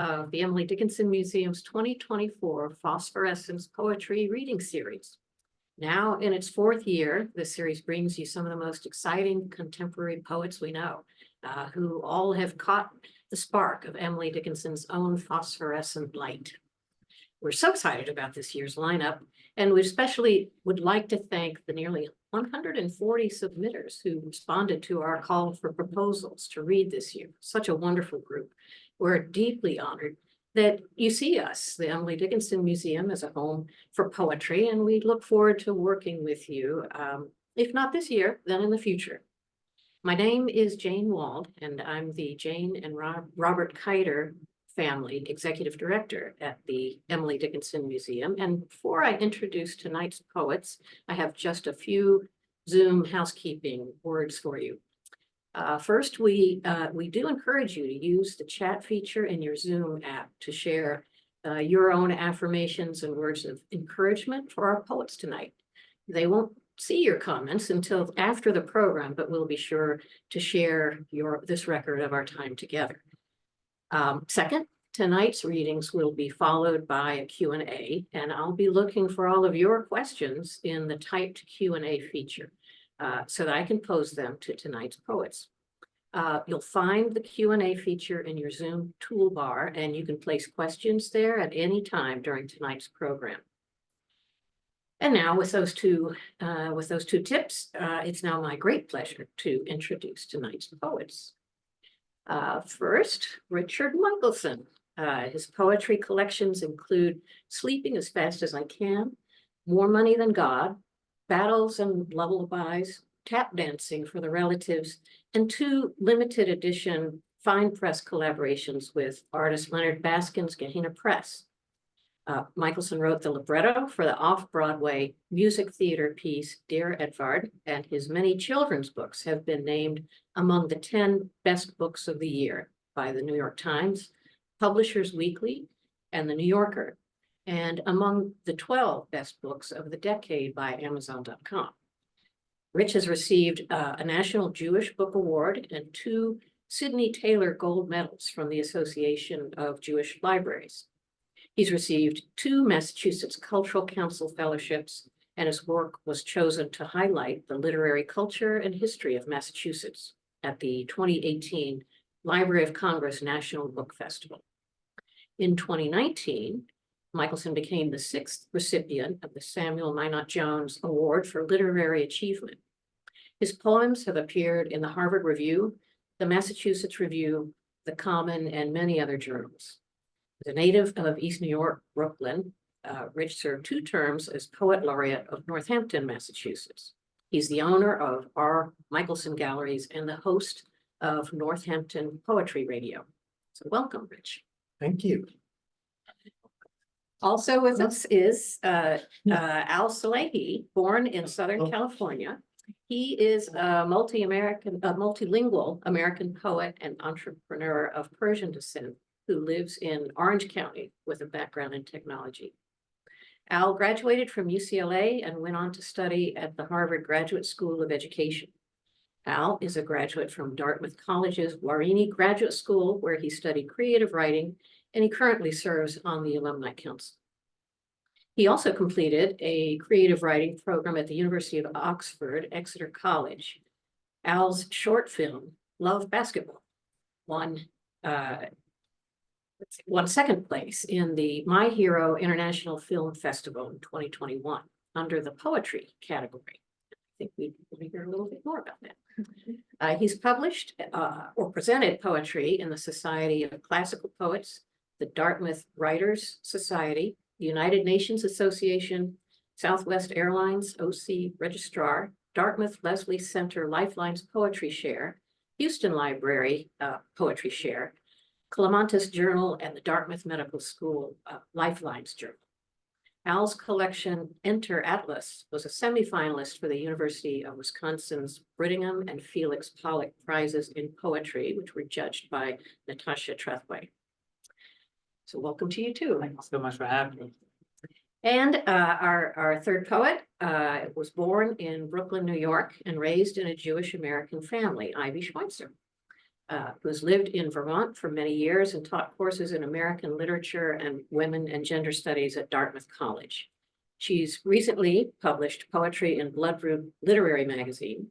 of the Emily Dickinson Museum's 2024 Phosphorescence Poetry Reading Series. Now in its fourth year, this series brings you some of the most exciting contemporary poets we know, who all have caught the spark of Emily Dickinson's own phosphorescent light. We're so excited about this year's lineup, and we especially would like to thank the nearly 140 submitters who responded to our call for proposals to read this year. Such a wonderful group. We're deeply honored that you see us, the Emily Dickinson Museum, as a home for poetry, and we look forward to working with you, if not this year, then in the future. My name is Jane Wald, and I'm the Jane and Robert Kiter family executive director at the Emily Dickinson Museum. And before I introduce tonight's poets, I have just a few Zoom housekeeping words for you. First, we do encourage you to use the chat feature in your Zoom app to share your own affirmations and words of encouragement for our poets tonight. They won't see your comments until after the program, but we'll be sure to share this record of our time together. Second, tonight's readings will be followed by a Q&A, and I'll be looking for all of your questions in the typed Q&A feature so that I can pose them to tonight's poets. You'll find the Q&A feature in your Zoom toolbar, and you can place questions there at any time during tonight's program. And now with those two tips, it's now my great pleasure to introduce tonight's poets. First, Richard Michaelson. His poetry collections include Sleeping as Fast as I Can, More Money Than God, Battles and Lullabies, Tap Dancing for the Relatives, and two limited edition fine press collaborations with artist Leonard Baskin's Gehenna Press. Michaelson wrote the libretto for the off-Broadway music theater piece Dear Edvard, and his many children's books have been named among the 10 best books of the year by the New York Times, Publishers Weekly, and the New Yorker, and among the 12 best books of the decade by Amazon.com. Rich has received a National Jewish Book Award and 2 Sidney Taylor Gold Medals from the Association of Jewish Libraries. He's received 2 Massachusetts Cultural Council fellowships, and his work was chosen to highlight the literary culture and history of Massachusetts at the 2018 Library of Congress National Book Festival. In 2019, Michaelson became the 6th recipient of the Samuel Minot Jones Award for Literary Achievement. His poems have appeared in the Harvard Review, the Massachusetts Review, the Common, and many other journals. As a native of East New York, Brooklyn, Rich served 2 terms as Poet Laureate of Northampton, Massachusetts. He's the owner of R. Michaelson Galleries and the host of Northampton Poetry Radio. So welcome, Rich. Thank you. Also with us is Al Salehi, born in Southern California. He is a multilingual American poet and entrepreneur of Persian descent who lives in Orange County with a background in technology. Al graduated from UCLA and went on to study at the Harvard Graduate School of Education. Al is a graduate from Dartmouth College's Warini Graduate School, where he studied creative writing, and he currently serves on the Alumni Council. He also completed a creative writing program at the University of Oxford, Exeter College. Al's short film, Love Basketball, won second place in the My Hero International Film Festival in 2021 under the poetry category. I think we will hear a little bit more about that. He's published or presented poetry in the Society of Classical Poets, the Dartmouth Writers Society, the United Nations Association, Southwest Airlines OC Registrar, Dartmouth Leslie Center Lifelines Poetry Share, Houston Library Poetry Share, Clementis Journal, and the Dartmouth Medical School Lifelines Journal. Al's collection, Enter Atlas, was a semifinalist for the University of Wisconsin's Brittingham and Felix Pollock Prizes in Poetry, which were judged by Natasha Trethway. So welcome to you too. Thanks so much for having me. And our third poet was born in Brooklyn, New York, and raised in a Jewish American family, Ivy Schweitzer. who's lived in Vermont for many years and taught courses in American literature and women and gender studies at Dartmouth College. She's recently published poetry in Bloodroot Literary Magazine,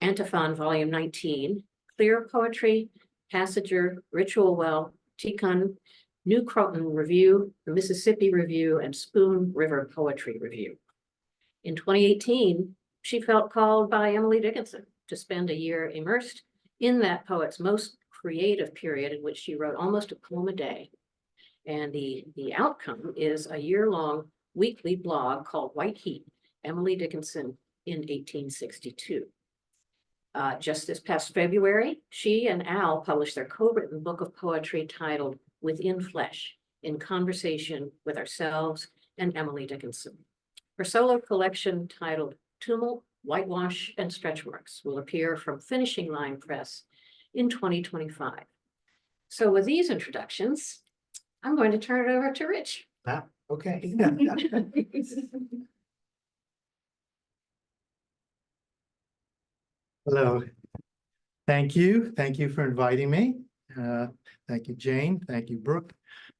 Antiphon Volume 19, Clear Poetry, Passager, Ritual Well, Tikkun, New Croton Review, the Mississippi Review, and Spoon River Poetry Review. In 2018, she felt called by Emily Dickinson to spend a year immersed in that poet's most creative period, in which she wrote almost a poem a day. And the outcome is a year-long weekly blog called White Heat, Emily Dickinson in 1862. Just this past February, she and Al published their co-written book of poetry titled Within Flesh, in conversation with ourselves and Emily Dickinson. Her solo collection titled Tumult, Whitewash, and Stretch Marks will appear from Finishing Line Press in 2025. So with these introductions, I'm going to turn it over to Rich. Okay. Hello. Thank you. Thank you for inviting me. Thank you, Jane. Thank you, Brooke.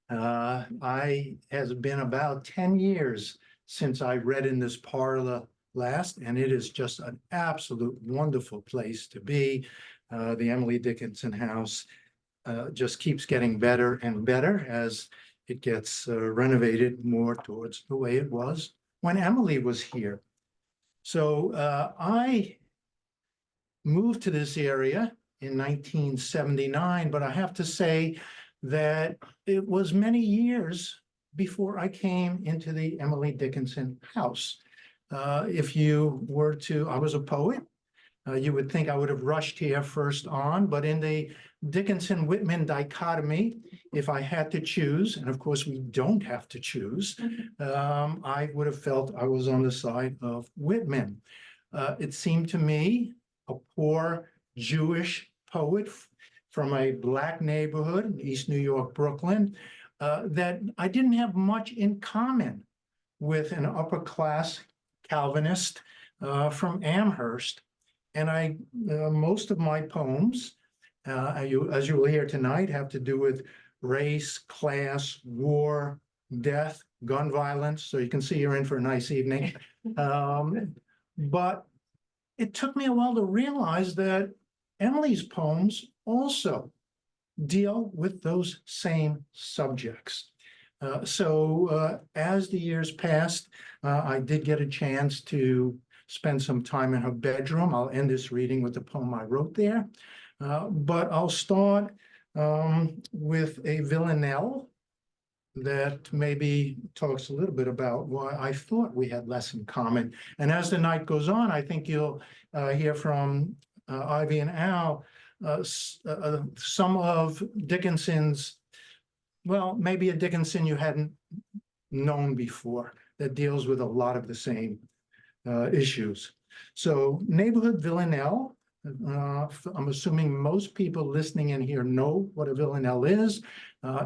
I has been about 10 years since I read in this parlor last, and it is just an absolute wonderful place to be. The Emily Dickinson house just keeps getting better and better as it gets renovated more towards the way it was when Emily was here. So I moved to this area in 1979, but I have to say that it was many years before I came into the Emily Dickinson house. If you were to, I was a poet. You would think I would have rushed here first on, but in the Dickinson-Whitman dichotomy, if I had to choose, and of course we don't have to choose, I would have felt I was on the side of Whitman. It seemed to me, a poor Jewish poet from a Black neighborhood in East New York, Brooklyn, that I didn't have much in common with an upper class Calvinist from Amherst. And most of my poems, as you will hear tonight, have to do with race, class, war, death, gun violence. So you can see you're in for a nice evening. But it took me a while to realize that Emily's poems also deal with those same subjects. So as the years passed, I did get a chance to spend some time in her bedroom. I'll end this reading with the poem I wrote there. But I'll start with a villanelle that maybe talks a little bit about why I thought we had less in common. And as the night goes on, I think you'll hear from Ivy and Al some of Dickinson's, well, maybe a Dickinson you hadn't known before that deals with a lot of the same issues. So Neighborhood Villanelle, I'm assuming most people listening in here know what a villanelle is.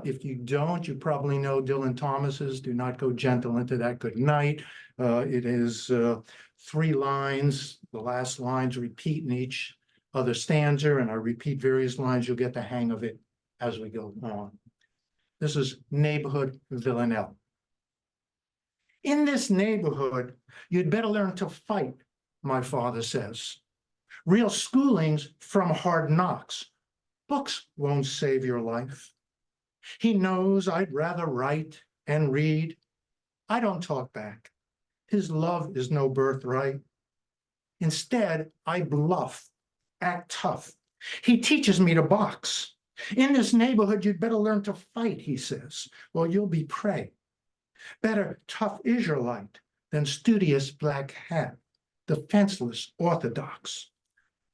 If you don't, you probably know Dylan Thomas's Do Not Go Gentle Into That Good Night. It is 3 lines. The last lines repeat in each other stanza, and I repeat various lines. You'll get the hang of it as we go on. This is Neighborhood Villanelle. In this neighborhood, you'd better learn to fight, my father says. Real schooling's from hard knocks. Books won't save your life. He knows I'd rather write and read. I don't talk back. His love is no birthright. Instead, I bluff, act tough. He teaches me to box. In this neighborhood, you'd better learn to fight, he says, or you'll be prey. Better tough Israelite than studious black hat, defenseless orthodox.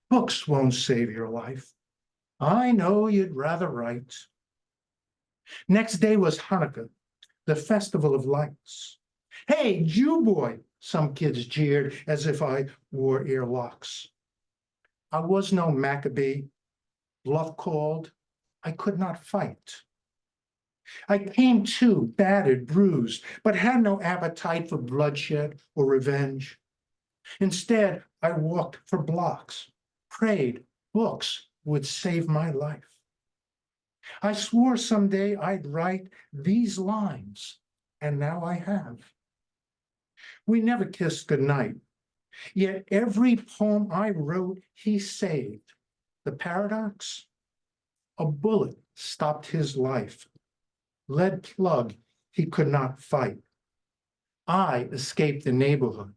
Books won't save your life. I know you'd rather write. Next day was Hanukkah, the festival of lights. Hey, Jew boy, some kids jeered as if I wore earlocks. I was no Maccabee, bluff called, I could not fight. I came to battered, bruised, but had no appetite for bloodshed or revenge. Instead, I walked for blocks, prayed, books would save my life. I swore someday I'd write these lines, and now I have. We never kissed goodnight, yet every poem I wrote, he saved. The paradox? A bullet stopped his life. Lead plug he could not fight. I escaped the neighborhood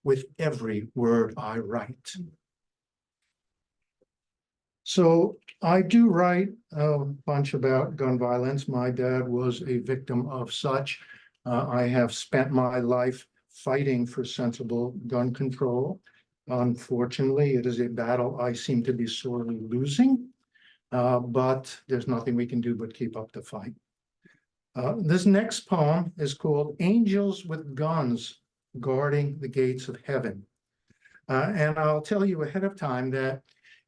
with every word I write. So I do write a bunch about gun violence. My dad was a victim of such. I have spent my life fighting for sensible gun control. Unfortunately, it is a battle I seem to be sorely losing, but there's nothing we can do but keep up the fight. This next poem is called Angels with Guns Guarding the Gates of Heaven. And I'll tell you ahead of time that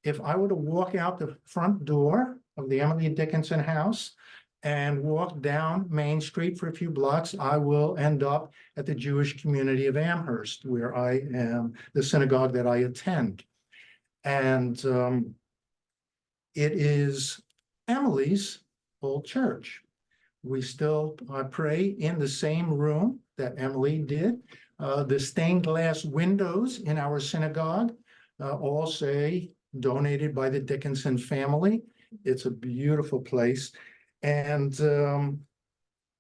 if I were to walk out the front door of the Emily Dickinson house and walk down Main Street for a few blocks, I will end up at the Jewish community of Amherst, where I am, the synagogue that I attend. And it is Emily's old church. We still pray in the same room that Emily did. The stained glass windows in our synagogue all say donated by the Dickinson family. It's a beautiful place. And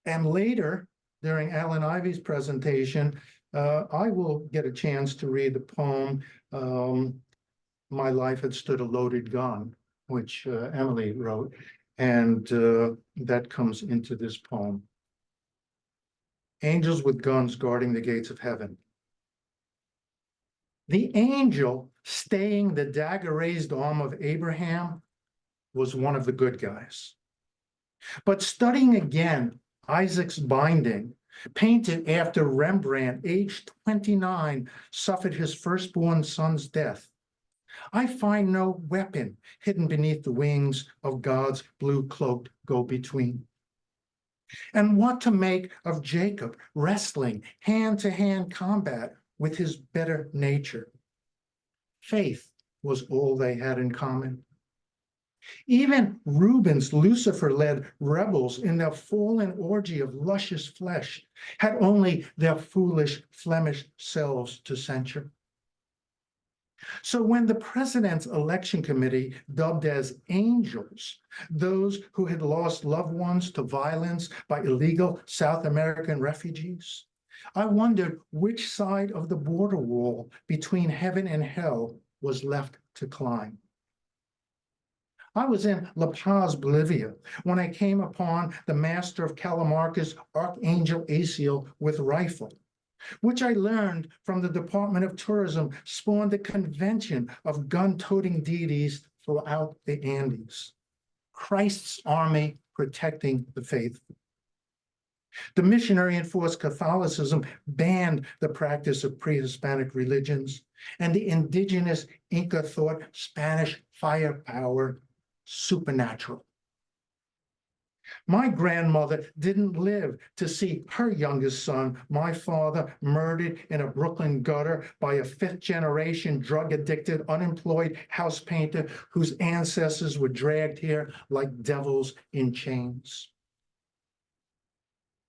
later, during Alan Ivy's presentation, I will get a chance to read the poem, My Life Had Stood a Loaded Gun, which Emily wrote. And that comes into this poem. Angels with guns guarding the gates of heaven. The angel staying the dagger-raised arm of Abraham was one of the good guys. But studying again Isaac's binding, painted after Rembrandt, aged 29, suffered his firstborn son's death, I find no weapon hidden beneath the wings of God's blue-cloaked go-between. And what to make of Jacob wrestling hand-to-hand combat with his better nature? Faith was all they had in common. Even Reuben's Lucifer-led rebels in their fallen orgy of luscious flesh had only their foolish Flemish selves to censure. So when the president's election committee dubbed as angels those who had lost loved ones to violence by illegal South American refugees, I wondered which side of the border wall between heaven and hell was left to climb. I was in La Paz, Bolivia, when I came upon the master of Calamarca's Archangel Aciel with rifle, which I learned from the Department of Tourism spawned a convention of gun-toting deities throughout the Andes. Christ's army protecting the faithful. The missionary-enforced Catholicism banned the practice of pre-Hispanic religions, and the indigenous Inca thought Spanish firepower supernatural. My grandmother didn't live to see her youngest son, my father, murdered in a Brooklyn gutter by a fifth-generation drug-addicted, unemployed house painter whose ancestors were dragged here like devils in chains.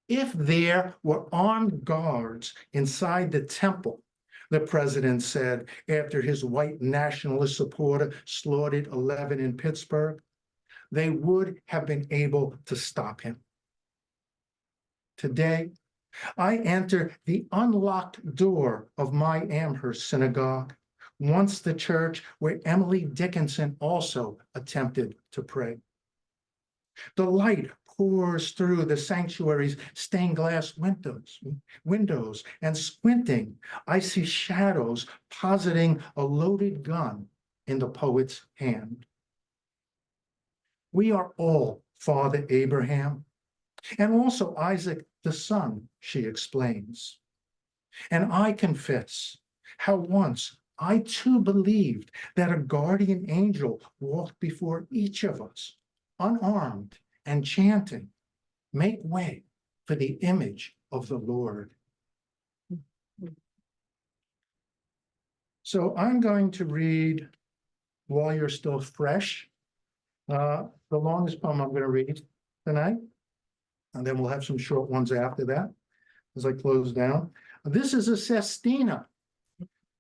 If there were armed guards inside the temple, the president said after his white nationalist supporter slaughtered 11 in Pittsburgh, they would have been able to stop him. Today, I enter the unlocked door of my Amherst synagogue, once the church where Emily Dickinson also attempted to pray. The light pours through the sanctuary's stained glass windows, and squinting, I see shadows positing a loaded gun in the poet's hand. We are all Father Abraham, and also Isaac the son, she explains. And I confess how once I too believed that a guardian angel walked before each of us, unarmed and chanting, "Make way for the image of the Lord." So I'm going to read While You're Still Fresh The longest poem I'm going to read tonight, and then we'll have some short ones after that as I close down. This is a sestina.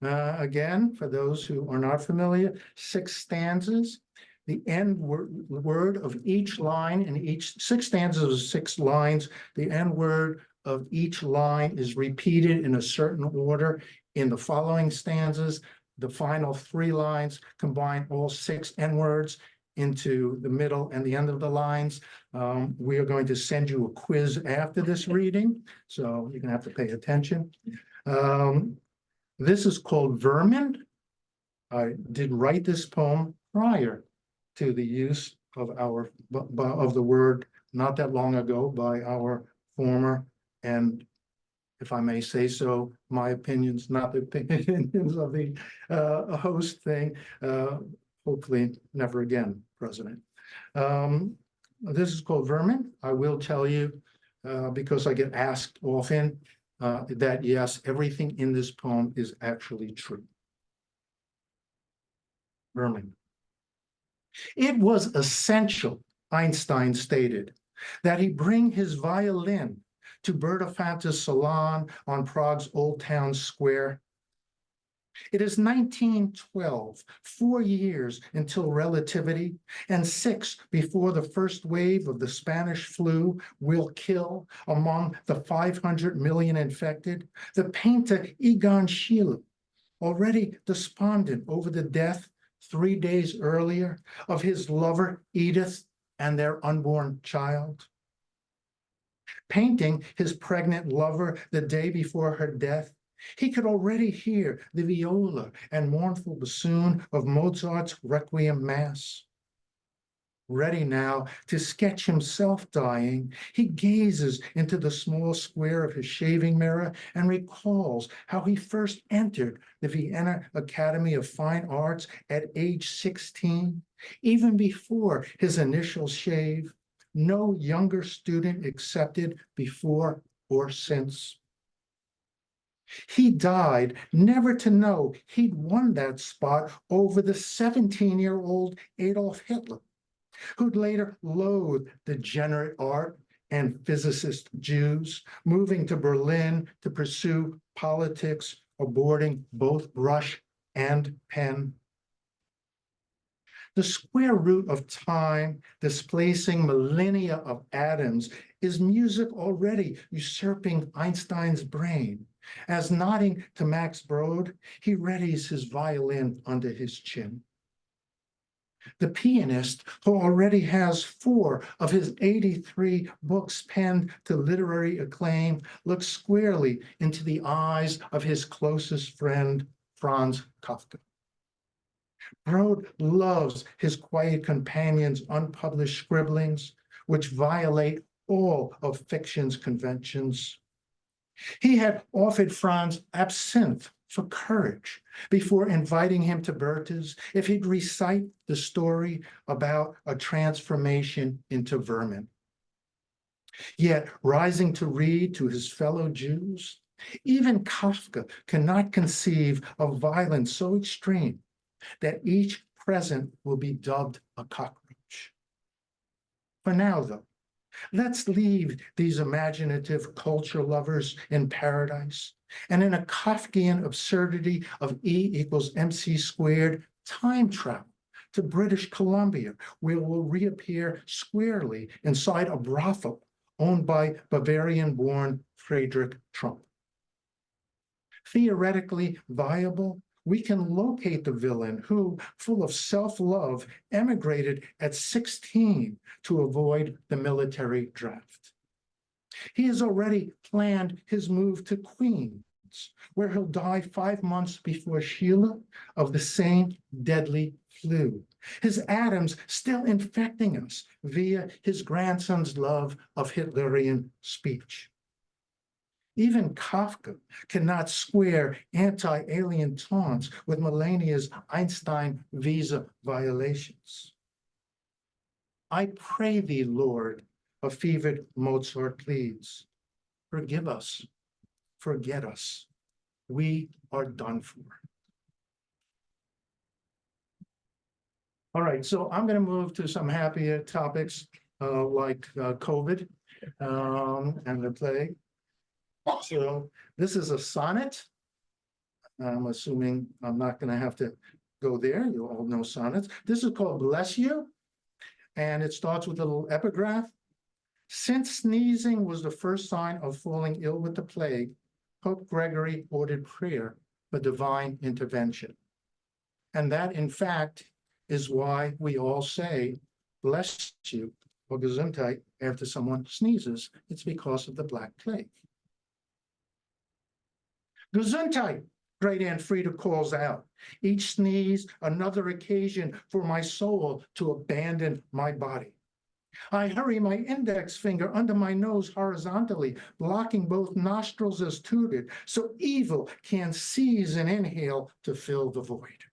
Again, for those who are not familiar, 6 stanzas. The end word of each line in each 6 stanzas of 6 lines. The end word of each line is repeated in a certain order in the following stanzas. The final 3 lines combine all 6 end words into the middle and the end of the lines. We are going to send you a quiz after this reading, so you're gonna have to pay attention. This is called Vermin. I did write this poem prior to the use of the word not that long ago by our former, and if I may say so, my opinions, not the opinions of the host thing, hopefully never again, President. This is called Vermin. I will tell you, because I get asked often, that yes, everything in this poem is actually true. Vermin. It was essential, Einstein stated, that he bring his violin to Bertafanta's salon on Prague's Old Town Square. It is 1912, 4 years until relativity, and 6 before the first wave of the Spanish flu will kill, among the 500 million infected, the painter Egon Schiele, already despondent over the death 3 days earlier of his lover Edith and their unborn child. Painting his pregnant lover the day before her death, he could already hear the viola and mournful bassoon of Mozart's Requiem Mass. Ready now to sketch himself dying, he gazes into the small square of his shaving mirror and recalls how he first entered the Vienna Academy of Fine Arts at age 16, even before his initial shave. No younger student accepted before or since. He died never to know he'd won that spot over the 17-year-old Adolf Hitler, who'd later loathed degenerate art and physicist Jews, moving to Berlin to pursue politics, aborting both brush and pen. The square root of time, displacing millennia of atoms, is music already usurping Einstein's brain. As nodding to Max Brod, he readies his violin under his chin. The pianist, who already has 4 of his 83 books penned to literary acclaim, looks squarely into the eyes of his closest friend, Franz Kafka. Brod loves his quiet companion's unpublished scribblings, which violate all of fiction's conventions. He had offered Franz absinthe for courage before inviting him to Berta's if he'd recite the story about a transformation into vermin. Yet, rising to read to his fellow Jews, even Kafka cannot conceive of violence so extreme that each present will be dubbed a cockroach. For now, though, let's leave these imaginative culture lovers in paradise and in a Kafkian absurdity of E equals MC squared time travel to British Columbia, where we'll reappear squarely inside a brothel owned by Bavarian-born Friedrich Trump. Theoretically viable, we can locate the villain who, full of self-love, emigrated at 16 to avoid the military draft. He has already planned his move to Queens, where he'll die 5 months before Sheila of the same deadly flu, his atoms still infecting us via his grandson's love of Hitlerian speech. Even Kafka cannot square anti-alien taunts with Melania's Einstein visa violations. I pray thee, Lord, a fevered Mozart pleads, forgive us, forget us, we are done for. All right, so I'm going to move to some happier topics like COVID and the plague. So this is a sonnet. I'm assuming I'm not going to have to go there. You all know sonnets. This is called Bless You, and it starts with a little epigraph. Since sneezing was the first sign of falling ill with the plague, Pope Gregory ordered prayer for divine intervention. And that, in fact, is why we all say, bless you, or Gesundheit, after someone sneezes. It's because of the Black Plague. Gesundheit, Great Aunt Frida calls out. Each sneeze, another occasion for my soul to abandon my body. I hurry my index finger under my nose horizontally, blocking both nostrils as tutored, so evil can seize and inhale to fill the void.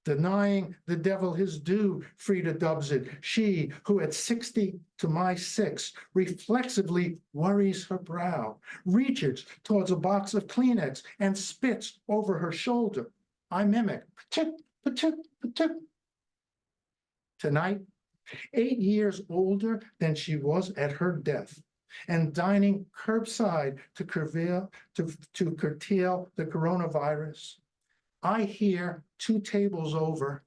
Denying the devil his due, Frida dubs it, she who at 60 to my 6 reflexively worries her brow, reaches towards a box of Kleenex and spits over her shoulder. I mimic, pa-tip, pa-tip, pa-tip. Tonight, 8 years older than she was at her death, and dining curbside to curtail the coronavirus, I hear 2 tables over,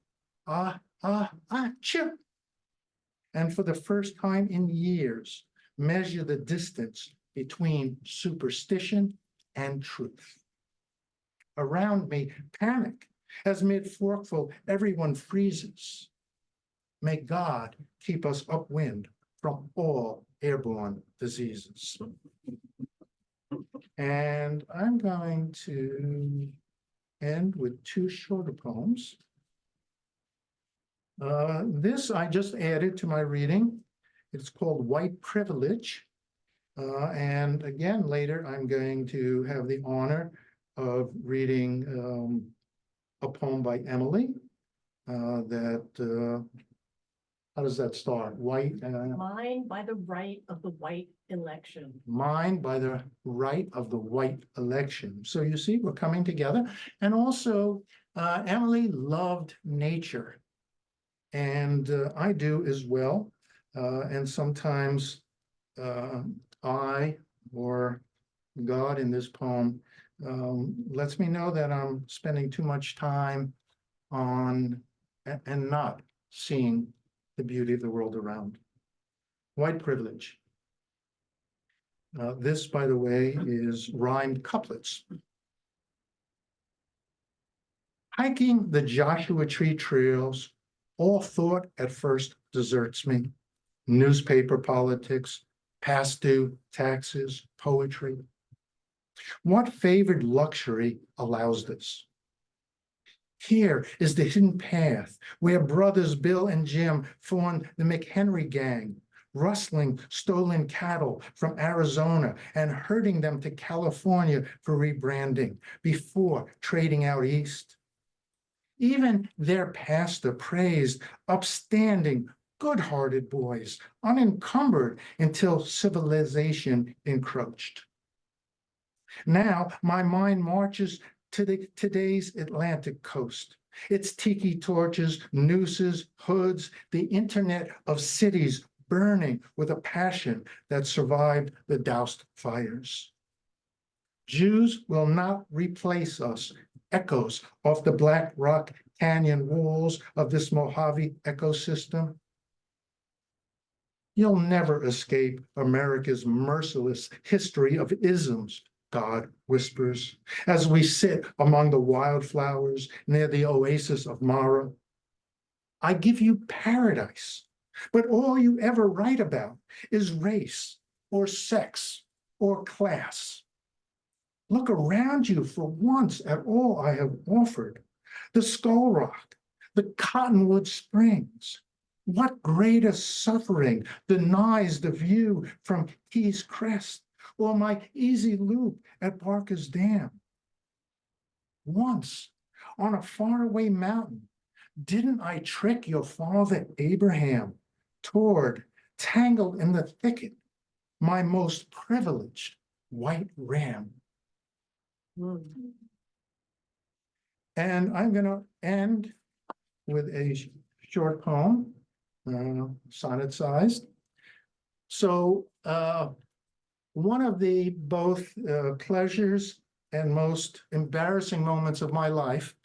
chip. And for the first time in years, measure the distance between superstition and truth. Around me, panic, as mid-forkful, everyone freezes. May God keep us upwind from all airborne diseases. And I'm going to end with 2 shorter poems. This I just added to my reading. It's called White Privilege. And again, later I'm going to have the honor of reading a poem by Emily how does that start? White. Mine by the right of the white election. Mine by the right of the white election. So you see, we're coming together. And also, Emily loved nature. And I do as well. And sometimes I, or God in this poem, lets me know that I'm spending too much time on and not seeing the beauty of the world around. White privilege. This, by the way, is rhymed couplets. Hiking the Joshua Tree trails, all thought at first deserts me. Newspaper politics, past due taxes, poetry. What favored luxury allows this? Here is the hidden path where brothers Bill and Jim formed the McHenry gang, rustling stolen cattle from Arizona and herding them to California for rebranding before trading out east. Even their pastor praised upstanding, good-hearted boys, unencumbered until civilization encroached. Now my mind marches to today's Atlantic coast. Its tiki torches, nooses, hoods, the internet of cities burning with a passion that survived the doused fires. Jews will not replace us, echoes off the Black Rock Canyon walls of this Mojave ecosystem. You'll never escape America's merciless history of isms, God whispers, as we sit among the wildflowers near the oasis of Mara. I give you paradise, but all you ever write about is race or sex or class. Look around you for once at all I have offered. The Skull Rock, the Cottonwood Springs. What greater suffering denies the view from Key's Crest or my easy loop at Barker's Dam? Once, on a faraway mountain, didn't I trick your father Abraham toward, tangled in the thicket, my most privileged white ram? And I'm going to end with a short poem, sonnet sized. So one of the both pleasures and most embarrassing moments of my life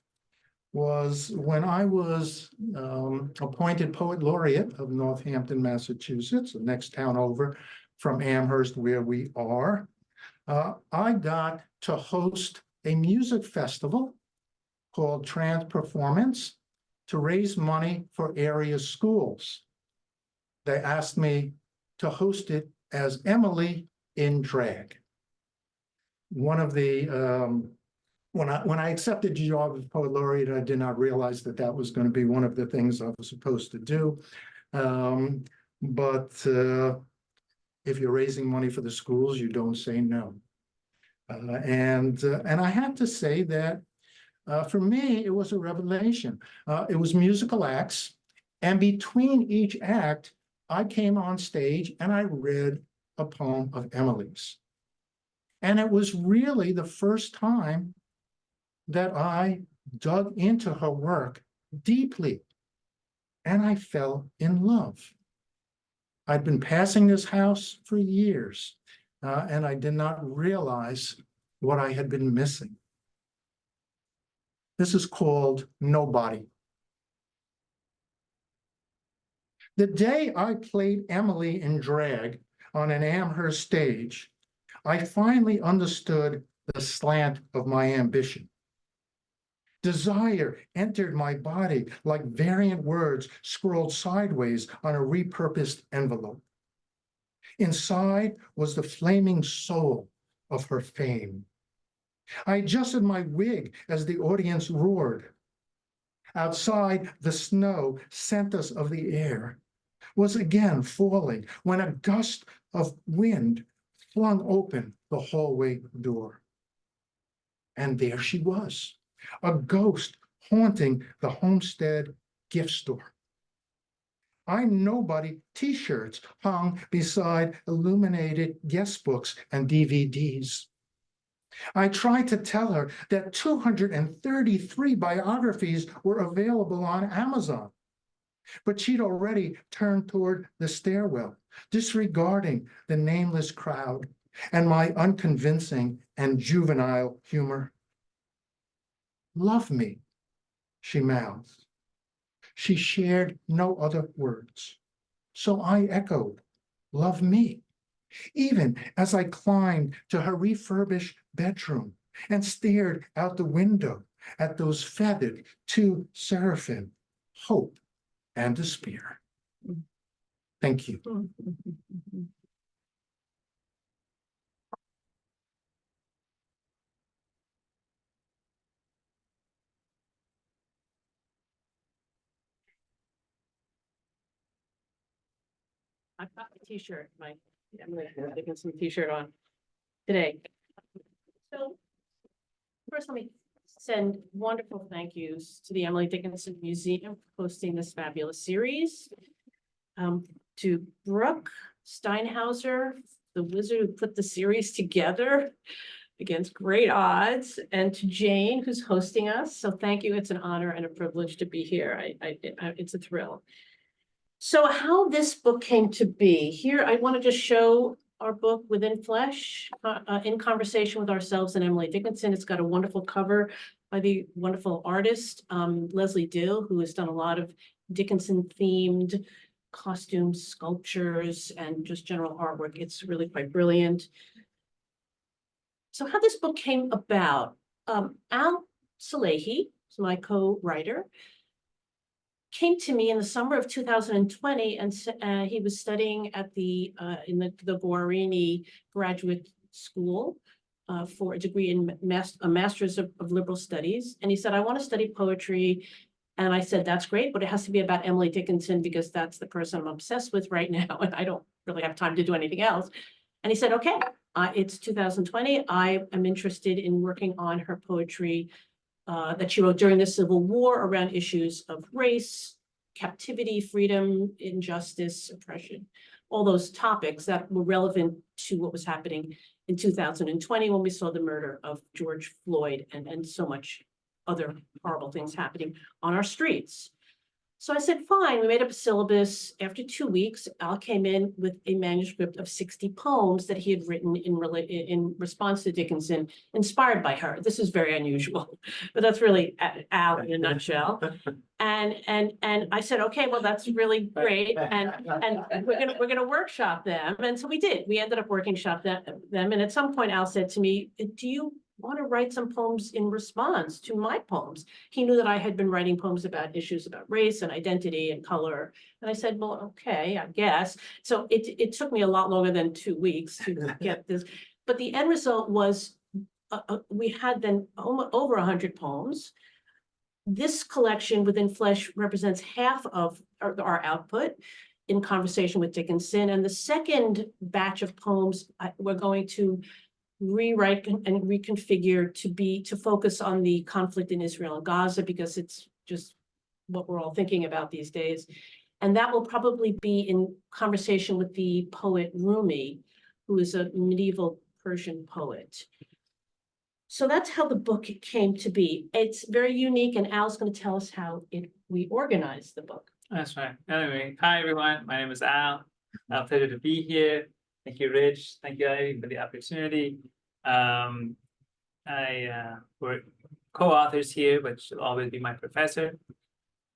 was when I was appointed poet laureate of Northampton, Massachusetts, the next town over from Amherst, where we are. I got to host a music festival called Transformance to raise money for area schools. They asked me to host it as Emily in drag. One of the when I accepted the job as poet laureate, I did not realize that that was going to be one of the things I was supposed to do. But if you're raising money for the schools, you don't say no. And I have to say that for me, it was a revelation. It was musical acts, and between each act, I came on stage and I read a poem of Emily's. And it was really the first time that I dug into her work deeply, and I fell in love. I'd been passing this house for years, and I did not realize what I had been missing. This is called Nobody. The day I played Emily in drag on an Amherst stage, I finally understood the slant of my ambition. Desire entered my body like variant words scrolled sideways on a repurposed envelope. Inside was the flaming soul of her fame. I adjusted my wig as the audience roared. Outside, the snow, scent us of the air, was again falling when a gust of wind flung open the hallway door. And there she was, a ghost haunting the Homestead gift store. I'm Nobody t-shirts hung beside illuminated guest books and DVDs. I tried to tell her that 233 biographies were available on Amazon, but she'd already turned toward the stairwell, disregarding the nameless crowd and my unconvincing and juvenile humor. Love me, she mouthed. She shared no other words. So I echoed, love me, even as I climbed to her refurbished bedroom and stared out the window at those feathered two seraphim, hope and despair. Thank you. I've got the t-shirt, my Emily Dickinson t-shirt on today. So first, let me send wonderful thank yous to the Emily Dickinson Museum for hosting this fabulous series. To Brooke Steinhauser, the wizard who put the series together against great odds, and to Jane, who's hosting us. So thank you. It's an honor and a privilege to be here. It's a thrill. So how this book came to be, here I want to just show our book Within Flesh, in conversation with ourselves and Emily Dickinson. It's got a wonderful cover by the wonderful artist, Leslie Dill, who has done a lot of Dickinson-themed costumes, sculptures, and just general artwork. It's really quite brilliant. So how this book came about, Al Salehi, my co-writer, came to me in the summer of 2020, and he was studying at the Guarini Graduate School for a degree in a master's of liberal studies. And he said, I want to study poetry. And I said, that's great, but it has to be about Emily Dickinson because that's the person I'm obsessed with right now, and I don't really have time to do anything else. And he said, okay, it's 2020. I am interested in working on her poetry that she wrote during the Civil War around issues of race, captivity, freedom, injustice, oppression, all those topics that were relevant to what was happening in 2020 when we saw the murder of George Floyd and so much other horrible things happening on our streets. So I said, fine, we made up a syllabus. After 2 weeks, Al came in with a manuscript of 60 poems that he had written in response to Dickinson, inspired by her. This is very unusual, but that's really Al in a nutshell. And I said, okay, well, that's really great. And we're gonna workshop them. And so we did. We ended up workshop them. And at some point, Al said to me, do you want to write some poems in response to my poems? He knew that I had been writing poems about issues about race and identity and color. And I said, well, okay, I guess. So it took me a lot longer than 2 weeks to get this. But the end result was we had then over 100 poems. This collection within Flesh represents half of our output in conversation with Dickinson. And the second batch of poems, we're going to rewrite and reconfigure to focus on the conflict in Israel and Gaza, because it's just what we're all thinking about these days. And that will probably be in conversation with the poet Rumi, who is a medieval Persian poet. So that's how the book came to be. It's very unique, and Al's going to tell us how we organized the book. That's right. Anyway, hi everyone. My name is Al. Pleasure to be here. Thank you, Rich. Thank you, Ivy, for the opportunity. We're co-authors here, but she'll always be my professor.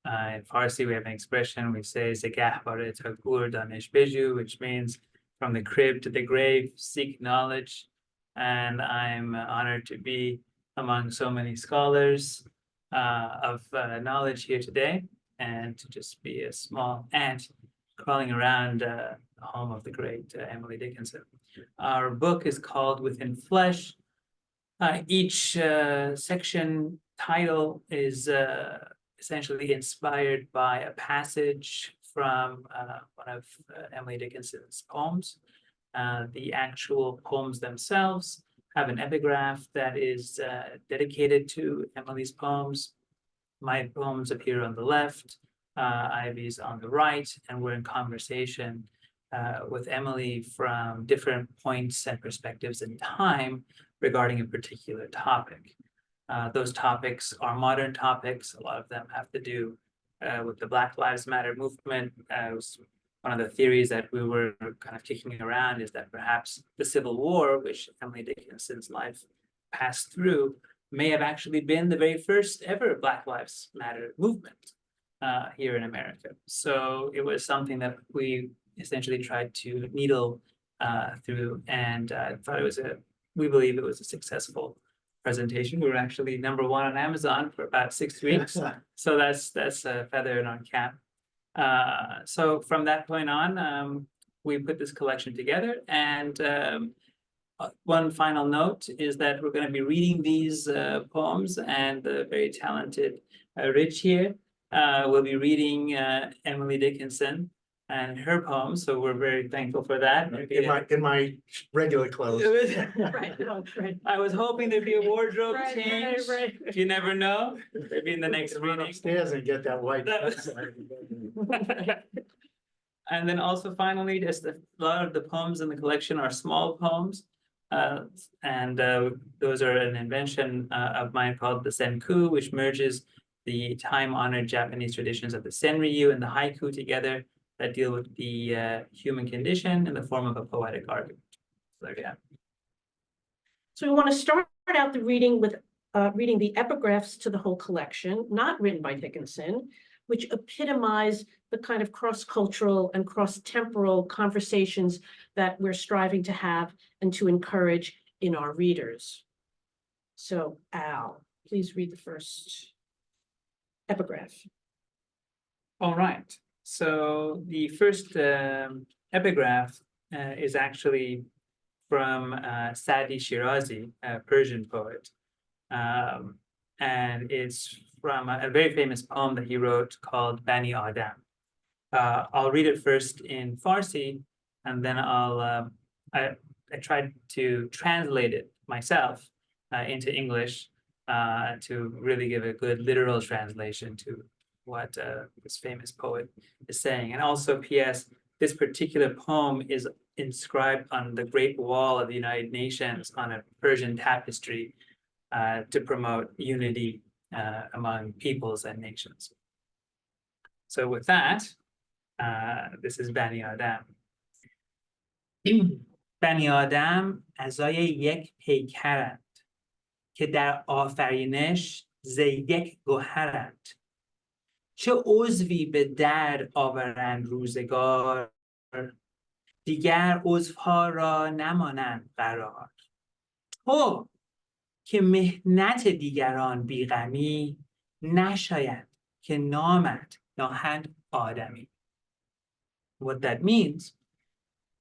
In Farsi, we have an expression we say "Zegah bare tagur danish beju," which means from the crib to the grave, seek knowledge. And I'm honored to be among so many scholars of knowledge here today, and to just be a small ant crawling around the home of the great Emily Dickinson. Our book is called Within Flesh. Each section title is essentially inspired by a passage from one of Emily Dickinson's poems. The actual poems themselves have an epigraph that is dedicated to Emily's poems. My poems appear on the left, Ivy's on the right, and we're in conversation with Emily from different points and perspectives in time regarding a particular topic. Those topics are modern topics. A lot of them have to do with the Black Lives Matter movement. One of the theories that we were kind of kicking around is that perhaps the Civil War, which Emily Dickinson's life passed through, may have actually been the very first ever Black Lives Matter movement here in America. So it was something that we essentially tried to needle through, and thought we believe it was a successful presentation. We were actually #1 on Amazon for about 6 weeks. So that's a feather in our cap. So from that point on, we put this collection together, and one final note is that we're going to be reading these poems, and the very talented Rich here will be reading Emily Dickinson and her poems, so we're very thankful for that. In my regular clothes. Right. Oh, right. I was hoping there'd be a wardrobe Right, change. right. You never know. Maybe in the next Run reading. upstairs and get that white. And then also finally, just a lot of the poems in the collection are small poems. Those are an invention of mine called the senku, which merges the time-honored Japanese traditions of the senryu and the haiku together, that deal with the human condition in the form of a poetic argument. So there we have. So we want to start out the reading with reading the epigraphs to the whole collection, not written by Dickinson, which epitomize the kind of cross-cultural and cross-temporal conversations that we're striving to have and to encourage in our readers. So Al, please read the first epigraph. All right. So the first epigraph is actually from Sadi Shirazi, a Persian poet. And it's from a very famous poem that he wrote called Bani Adam. I'll read it first in Farsi, and then I tried to translate it myself into English to really give a good literal translation to what this famous poet is saying. And also, P.S., this particular poem is inscribed on the Great Wall of the United Nations on a Persian tapestry to promote unity among peoples and nations. So with that, this is بنی آدم. بنی آدم اعضای یک پیکرند که در آفرینش ز یک گوهرند. چه عضوی به درد آورند روزگار، دیگر عضوها را نمانند قرار. تو که مهنت دیگران بیغمی، نشاید که نامت ناهند آدمی. What that means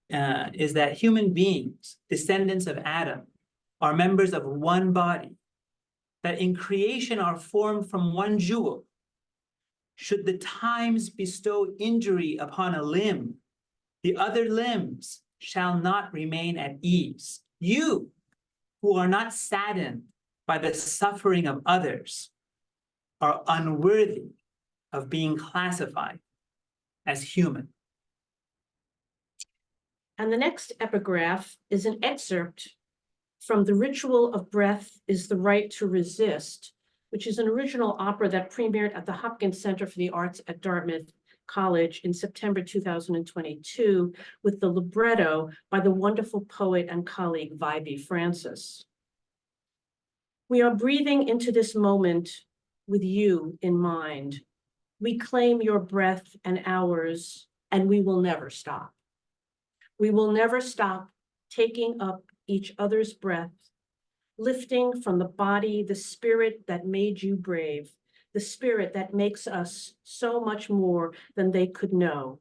is that human beings, descendants of Adam, are members of one body, that in creation are formed from one jewel. Should the times bestow injury upon a limb, the other limbs shall not remain at ease. You, who are not saddened by the suffering of others, are unworthy of being classified as human. And the next epigraph is an excerpt from The Ritual of Breath is the Right to Resist, which is an original opera that premiered at the Hopkins Center for the Arts at Dartmouth College in September 2022, with the libretto by the wonderful poet and colleague Viby Francis. We are breathing into this moment with you in mind. We claim your breath and ours, and we will never stop. We will never stop taking up each other's breath, lifting from the body the spirit that made you brave, the spirit that makes us so much more than they could know.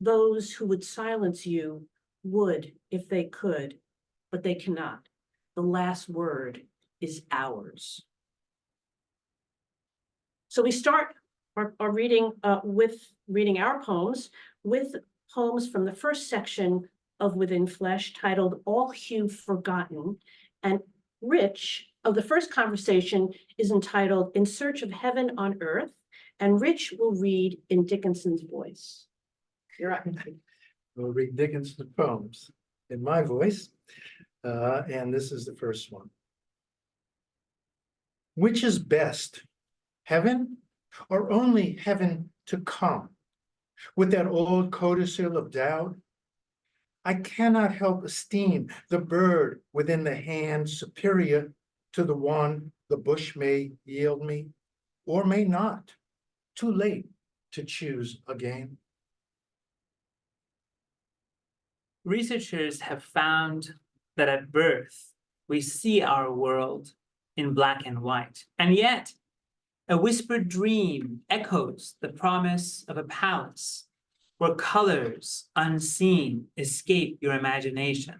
Those who would silence you would if they could, but they cannot. The last word is ours. So we start our reading with reading our poems with poems from the first section of Within Flesh, titled All Hue Forgotten, and Rich of the first conversation is entitled In Search of Heaven on Earth, and Rich will read in Dickinson's voice. You're up. We'll read Dickinson's poems in my voice, and this is the first one. Which is best, heaven or only heaven to come? With that old codicil of doubt, I cannot help esteem the bird within the hand superior to the one the bush may yield me, or may not, too late to choose again. Researchers have found that at birth, we see our world in black and white, and yet a whispered dream echoes the promise of a palace where colors unseen escape your imagination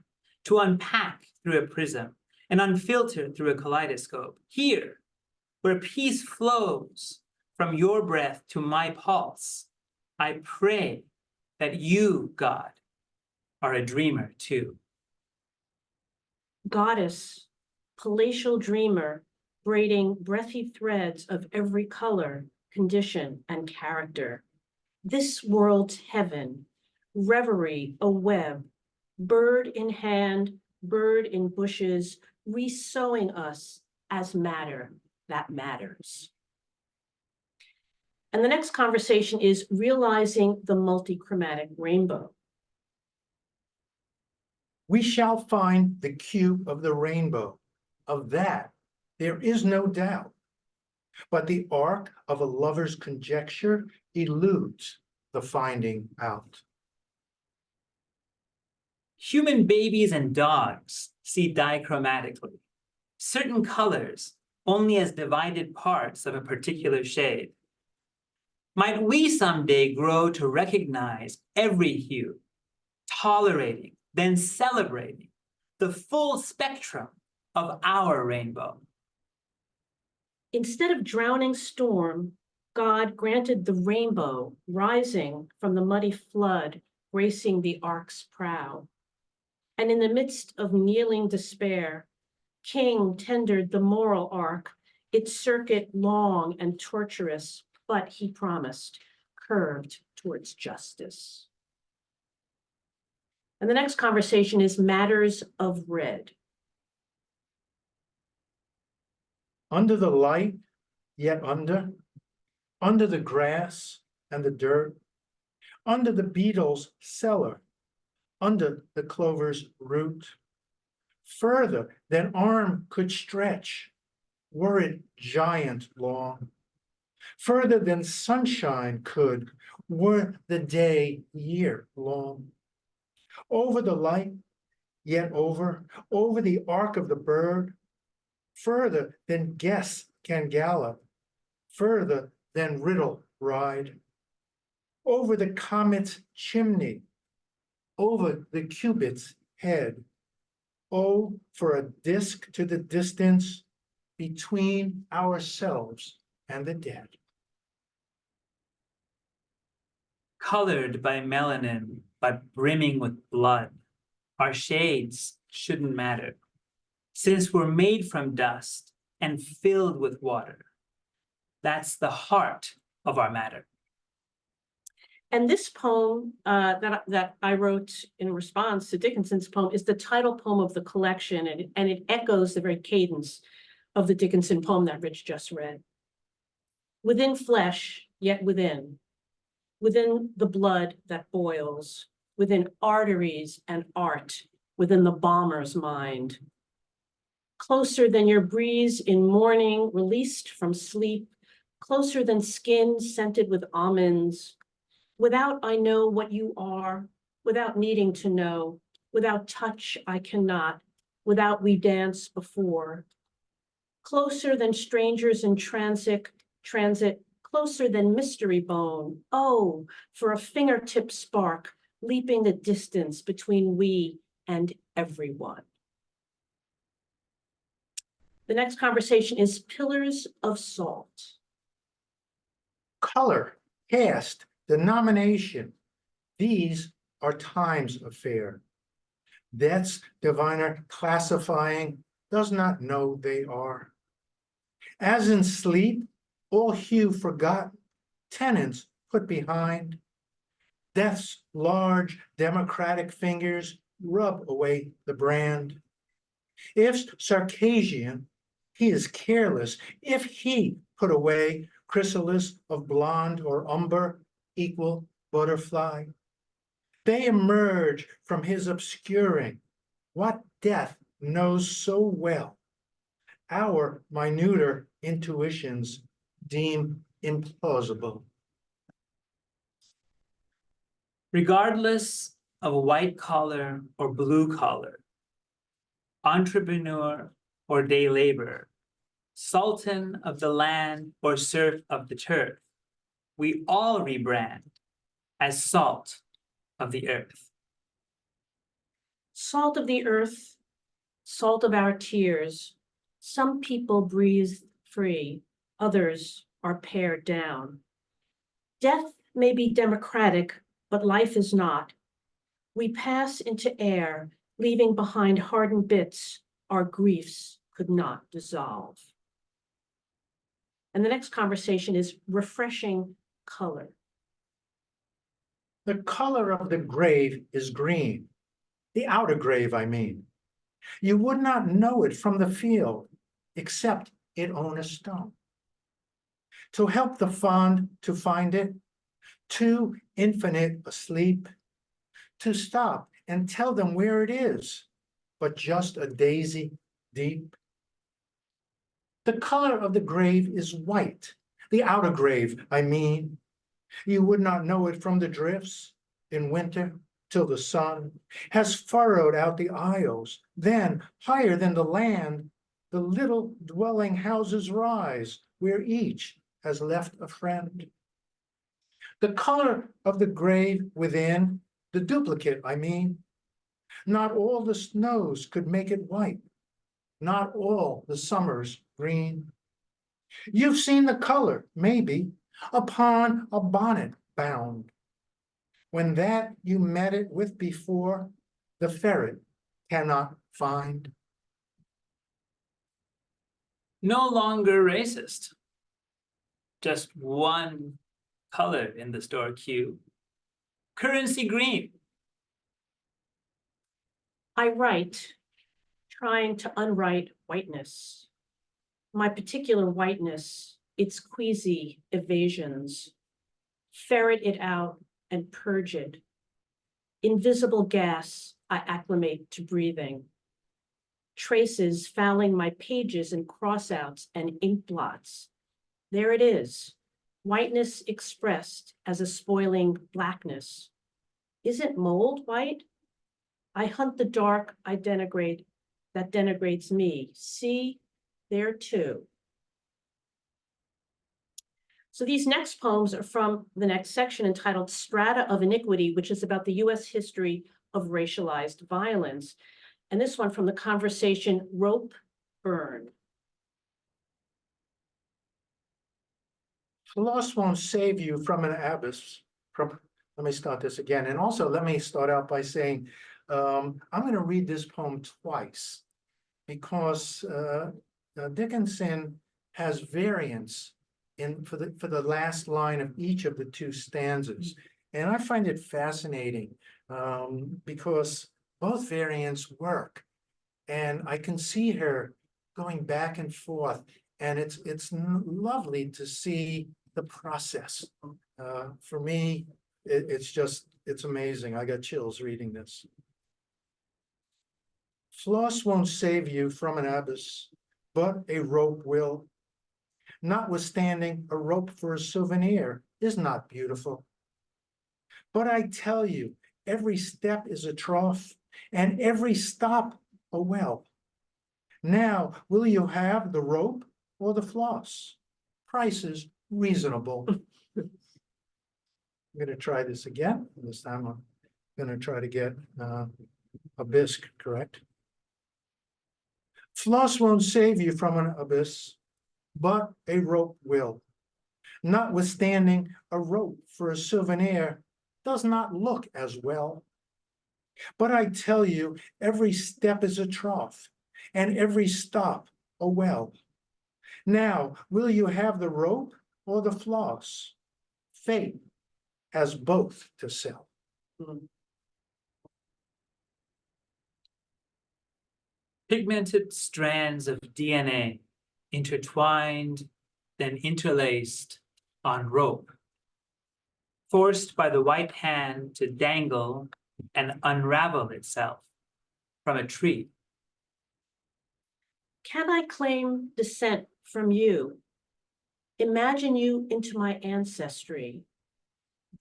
to unpack through a prism and unfiltered through a kaleidoscope. Here, where peace flows from your breath to my pulse, I pray that you, God, are a dreamer too. Goddess, palatial dreamer, braiding breathy threads of every color, condition, and character. This world's heaven, reverie, a web, bird in hand, bird in bushes, resewing us as matter that matters. And the next conversation is realizing the multichromatic rainbow. We shall find the cube of the rainbow. Of that, there is no doubt. But the arc of a lover's conjecture eludes the finding out. Human babies and dogs see dichromatically, certain colors only as divided parts of a particular shade. Might we someday grow to recognize every hue, tolerating, then celebrating the full spectrum of our rainbow? Instead of drowning storm, God granted the rainbow rising from the muddy flood, gracing the ark's prow. And in the midst of kneeling despair, King tendered the moral arc, its circuit long and tortuous, but he promised, curved towards justice. And the next conversation is matters of red. Under the light, yet under the grass and the dirt, under the beetle's cellar, under the clover's root, further than arm could stretch, were it giant long, further than sunshine could, were the day year long. Over the light, yet over the arc of the bird, further than guess can gallop, further than riddle ride, over the comet's chimney, over the cubit's head. Oh, for a disk to the distance between ourselves and the dead. Colored by melanin, but brimming with blood, our shades shouldn't matter, since we're made from dust and filled with water. That's the heart of our matter. And this poem that I wrote in response to Dickinson's poem is the title poem of the collection, and it echoes the very cadence of the Dickinson poem that Rich just read. Within flesh, yet within the blood that boils, within arteries and art, within the bomber's mind. Closer than your breeze in morning, released from sleep, closer than skin scented with almonds. Without I know what you are, without needing to know, without touch I cannot, without we dance before. Closer than strangers in transit, closer than mystery bone. Oh, for a fingertip spark, leaping the distance between we and everyone. The next conversation is Pillars of Salt. Color, caste, denomination, these are time's affair. Death's diviner classifying does not know they are. As in sleep, all hue forgotten, tenants put behind. Death's large democratic fingers rub away the brand. If Circassian, he is careless. If he put away chrysalis of blonde or umber, equal butterfly, they emerge from his obscuring what death knows so well. Our minuter intuitions deem implausible. Regardless of white collar or blue collar, entrepreneur or day laborer, sultan of the land or serf of the turf, we all rebrand as salt of the earth. Salt of the earth, salt of our tears. Some people breathe free, others are pared down. Death may be democratic, but life is not. We pass into air, leaving behind hardened bits our griefs could not dissolve. And the next conversation is refreshing color. The color of the grave is green, the outer grave, I mean. You would not know it from the field, except it own a stone. To help the fond to find it, too infinite asleep, to stop and tell them where it is, but just a daisy deep. The color of the grave is white, the outer grave, I mean. You would not know it from the drifts in winter till the sun has furrowed out the aisles. Then, higher than the land, the little dwelling houses rise, where each has left a friend. The color of the grave within, the duplicate, I mean. Not all the snows could make it white, not all the summers green. You've seen the color, maybe, upon a bonnet bound. When that you met it with before, the ferret cannot find. No longer racist. Just one color in the store queue. Currency green. I write, trying to unwrite whiteness. My particular whiteness, its queasy evasions. ferret it out and purge it. Invisible gas I acclimate to breathing. Traces fouling my pages and crossouts and ink blots. There it is, whiteness expressed as a spoiling blackness. Isn't mold white? I hunt the dark I denigrate, that denigrates me. See, there too. So these next poems are from the next section entitled Strata of Iniquity, which is about the US history of racialized violence. And this one from the conversation Rope Burn. Loss won't save you from an abyss. Let me start this again. And also, let me start out by saying, I'm going to read this poem twice because Dickinson has variants for the last line of each of the two stanzas. And I find it fascinating because both variants work. And I can see her going back and forth. And it's lovely to see the process. For me, it's amazing. I got chills reading this. Floss won't save you from an abyss, but a rope will. Notwithstanding, a rope for a souvenir is not beautiful. But I tell you, every step is a trough, and every stop a well. Now, will you have the rope or the floss? Prices reasonable. I'm going to try this again. This time I'm going to try to get a bisque correct. Floss won't save you from an abyss, but a rope will. Notwithstanding, a rope for a souvenir does not look as well. But I tell you, every step is a trough, and every stop a well. Now, will you have the rope or the floss? Fate has both to sell. Pigmented strands of DNA intertwined, then interlaced on rope, forced by the white hand to dangle and unravel itself from a tree. Can I claim descent from you? Imagine you into my ancestry.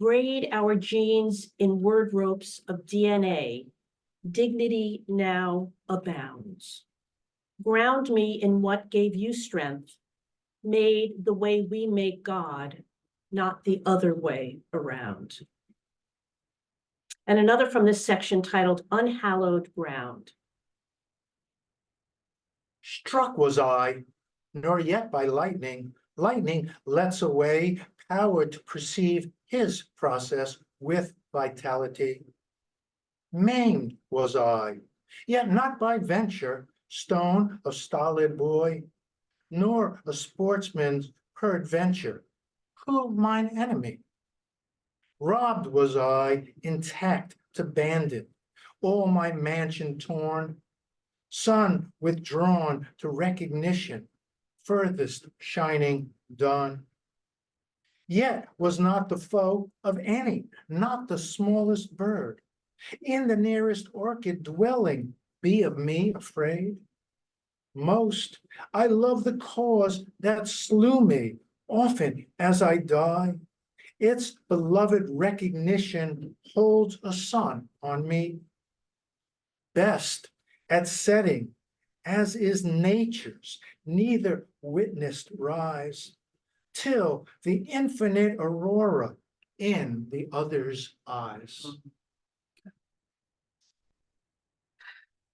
Braid our genes in word ropes of DNA. Dignity now abounds. Ground me in what gave you strength, made the way we make God, not the other way around. And another from this section titled Unhallowed Ground. Struck was I, nor yet by lightning. Lightning lets away power to perceive his process with vitality. Maimed was I, yet not by venture, stone of stolid boy, nor a sportsman's peradventure, who mine enemy? Robbed was I, intact to bandit, all my mansion torn, sun withdrawn to recognition, furthest shining dawn. Yet was not the foe of any, not the smallest bird, in the nearest orchid dwelling, be of me afraid. Most I love the cause that slew me, often as I die. Its beloved recognition holds a sun on me. Best at setting, as is nature's, neither witnessed rise, till the infinite aurora in the other's eyes.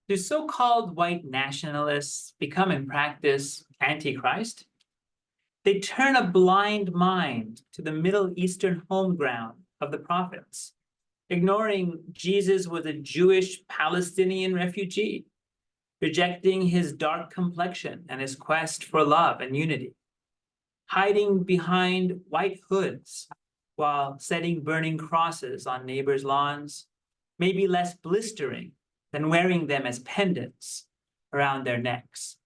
Do so-called white nationalists become in practice antichrist? They turn a blind mind to the Middle Eastern home ground of the prophets, ignoring Jesus was a Jewish Palestinian refugee, rejecting his dark complexion and his quest for love and unity, hiding behind white hoods while setting burning crosses on neighbors' lawns, may be less blistering than wearing them as pendants around their necks.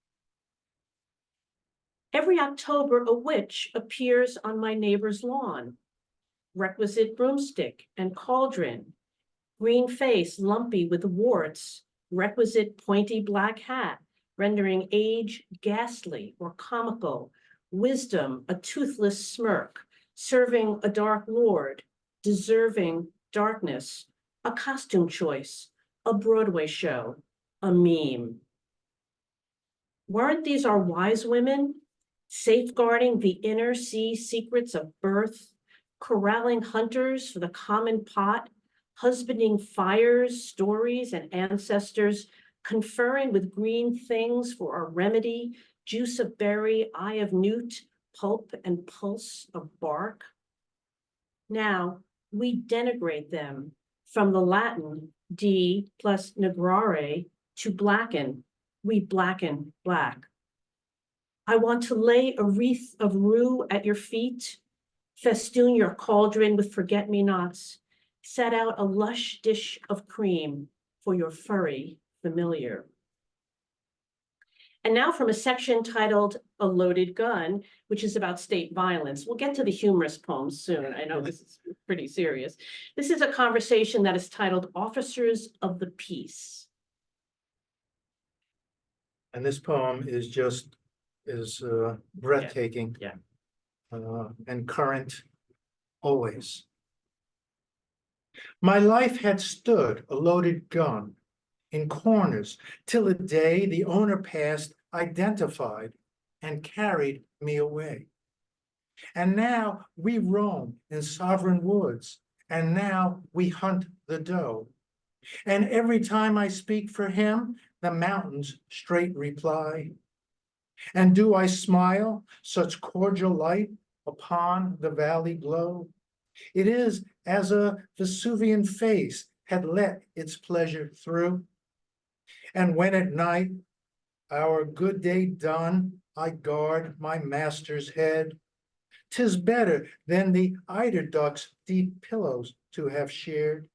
Every October, a witch appears on my neighbor's lawn. requisite broomstick and cauldron, green face lumpy with warts, requisite pointy black hat, rendering age ghastly or comical, wisdom a toothless smirk, serving a dark lord, deserving darkness, a costume choice, a Broadway show, a meme. Weren't these our wise women, safeguarding the inner sea secrets of birth, corralling hunters for the common pot, husbanding fires, stories, and ancestors, conferring with green things for a remedy, juice of berry, eye of newt, pulp and pulse of bark? Now, we denigrate them from the Latin D plus negrare to blacken. We blacken black. I want to lay a wreath of rue at your feet, festoon your cauldron with forget-me-nots, set out a lush dish of cream for your furry familiar. And now from a section titled A Loaded Gun, which is about state violence. We'll get to the humorous poems soon. I know this is pretty serious. This is a conversation that is titled Officers of the Peace. And this poem is just breathtaking. Yeah. And current always. My life had stood a loaded gun in corners till a day the owner passed, identified, and carried me away. And now we roam in sovereign woods, and now we hunt the doe. And every time I speak for him, the mountains straight reply. And do I smile such cordial light upon the valley glow? It is as a Vesuvian face had let its pleasure through. And when at night, our good day done, I guard my master's head, 'tis better than the eider duck's deep pillows to have shared.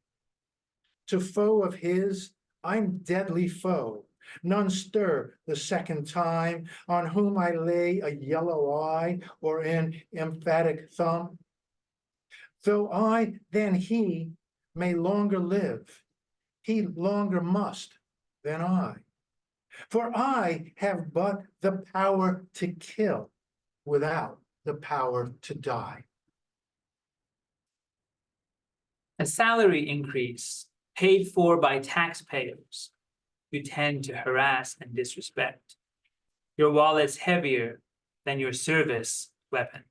To foe of his, I'm deadly foe, none stir the second time, on whom I lay a yellow eye or an emphatic thumb. Though I than he may longer live, he longer must than I. For I have but the power to kill without the power to die. A salary increase paid for by taxpayers you tend to harass and disrespect. Your wallet's heavier than your service weapon.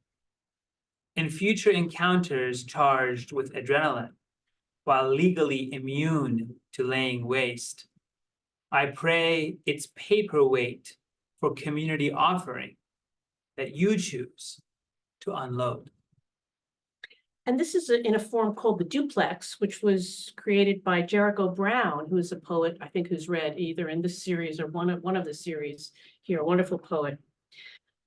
In future encounters charged with adrenaline, while legally immune to laying waste, I pray it's paperweight for community offering that you choose to unload. And this is in a form called the duplex, which was created by Jericho Brown, who is a poet, I think, who's read either in this series or one of the series here, a wonderful poet.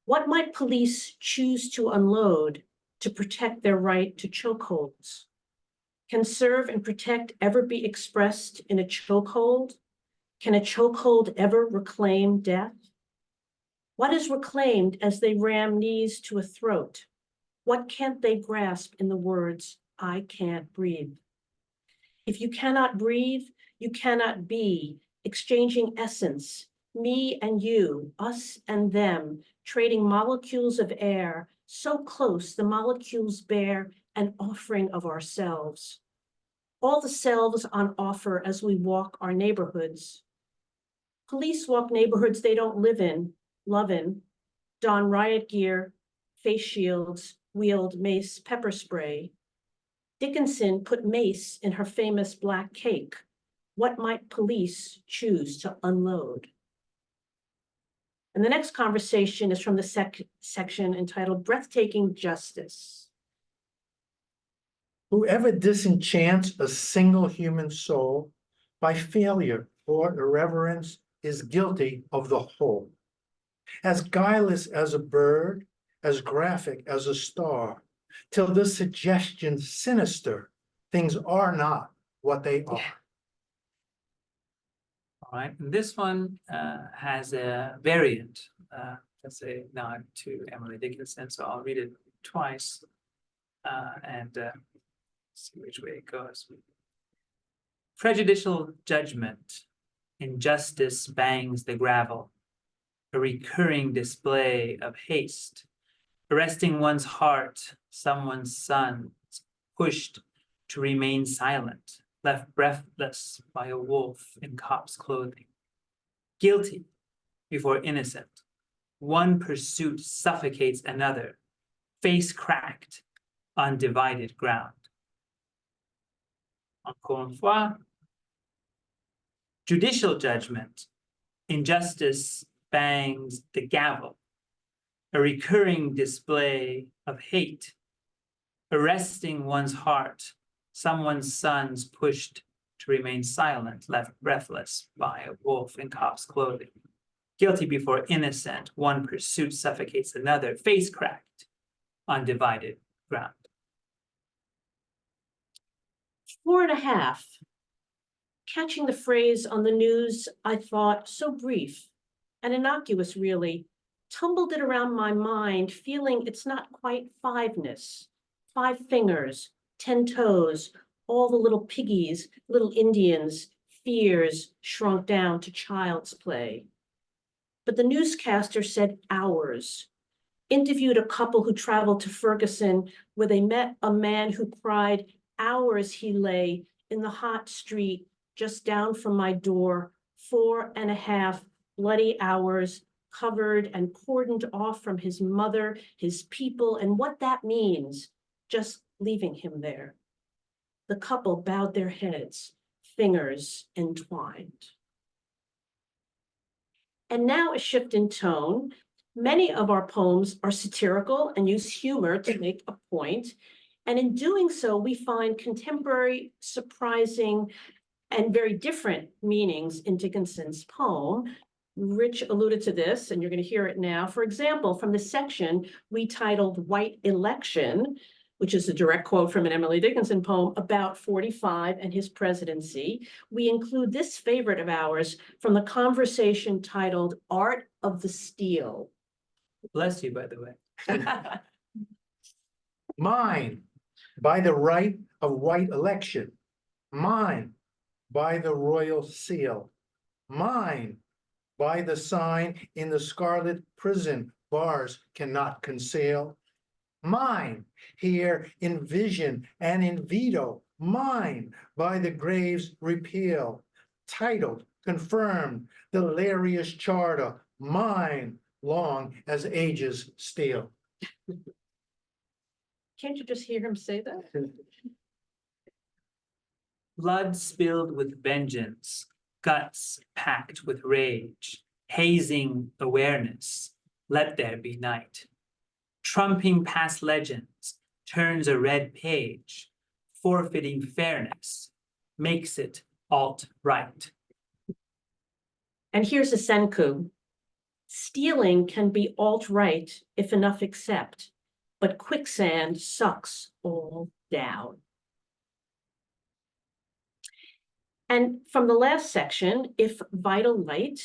What might police choose to unload to protect their right to chokeholds? Can serve and protect ever be expressed in a chokehold? Can a chokehold ever reclaim death? What is reclaimed as they ram knees to a throat? What can't they grasp in the words, I can't breathe? If you cannot breathe, you cannot be, exchanging essence, me and you, us and them, trading molecules of air, so close the molecules bear an offering of ourselves. All the selves on offer as we walk our neighborhoods. Police walk neighborhoods they don't live in, love in, don riot gear, face shields, wield mace pepper spray. Dickinson put mace in her famous black cake. What might police choose to unload? And the next conversation is from the section entitled Breathtaking Justice. Whoever disenchants a single human soul by failure or irreverence is guilty of the whole. As guileless as a bird, as graphic as a star, till the suggestion sinister, things are not what they are. All right, and this one has a variant. That's a nod to Emily Dickinson, so I'll read it twice. And See which way it goes. Prejudicial judgment. Injustice bangs the gravel. A recurring display of haste. Arresting one's heart, someone's son, pushed to remain silent, left breathless by a wolf in cop's clothing. Guilty before innocent. One pursuit suffocates another, face cracked on divided ground. Encore une fois, judicial judgment. Injustice bangs the gavel. A recurring display of hate. Arresting one's heart, someone's son's pushed to remain silent, left breathless by a wolf in cop's clothing. Guilty before innocent, one pursuit suffocates another, face cracked on divided ground. 4.5. Catching the phrase on the news, I thought so brief and innocuous, really, tumbled it around my mind, feeling it's not quite fiveness. 5 fingers, 10 toes, all the little piggies, little Indians, fears shrunk down to child's play. But the newscaster said hours, interviewed a couple who traveled to Ferguson, where they met a man who cried, hours he lay in the hot street just down from my door, 4.5 bloody hours, covered and cordoned off from his mother, his people, and what that means, just leaving him there. The couple bowed their heads, fingers entwined. And now a shift in tone. Many of our poems are satirical and use humor to make a point. And in doing so, we find contemporary, surprising, and very different meanings in Dickinson's poem. Rich alluded to this, and you're going to hear it now. For example, from the section we titled White Election, which is a direct quote from an Emily Dickinson poem about 45 and his presidency, we include this favorite of ours from the conversation titled Art of the Steal. Bless you, by the way. Mine, by the right of white election. Mine, by the royal seal. Mine, by the sign in the scarlet prison bars cannot conceal. Mine, here in vision and in veto. Mine, by the grave's repeal. Titled, confirmed, the Larius Charter. Mine, long as ages steal. Can't you just hear him say that? Blood spilled with vengeance, guts packed with rage, hazing awareness, let there be night. Trumping past legends, turns a red page, forfeiting fairness, makes it alt-right. And here's a senku. Stealing can be alt-right if enough accept, but quicksand sucks all down. And from the last section, If Vital Light,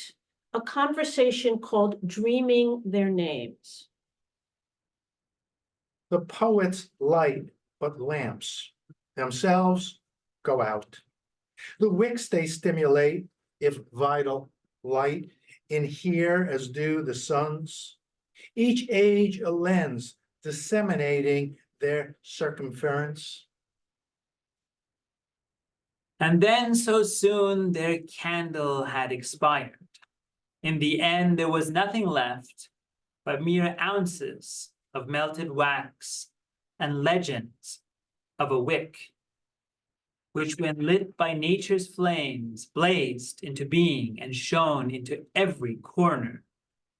a conversation called Dreaming Their Names. The poets light but lamps, themselves go out. The wicks they stimulate, if vital light, inhere as do the suns. Each age a lens disseminating their circumference. And then so soon their candle had expired. In the end, there was nothing left but mere ounces of melted wax and legends of a wick, which when lit by nature's flames, blazed into being and shone into every corner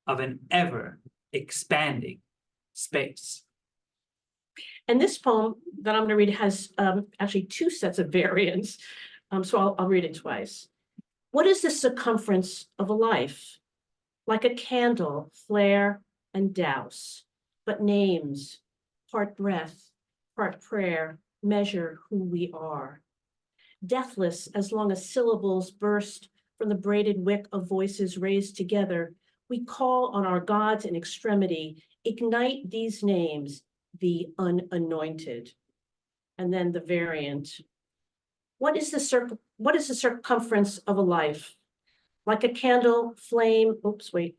of an ever expanding space. And this poem that I'm going to read has actually 2 sets of variants. So I'll read it twice. What is the circumference of a life? Like a candle, flare and douse, but names, part breath, part prayer, measure who we are. Deathless as long as syllables burst from the braided wick of voices raised together, we call on our gods in extremity, ignite these names, the unanointed. and then the variant. What is the circumference of a life? Like a candle flame, oops, wait.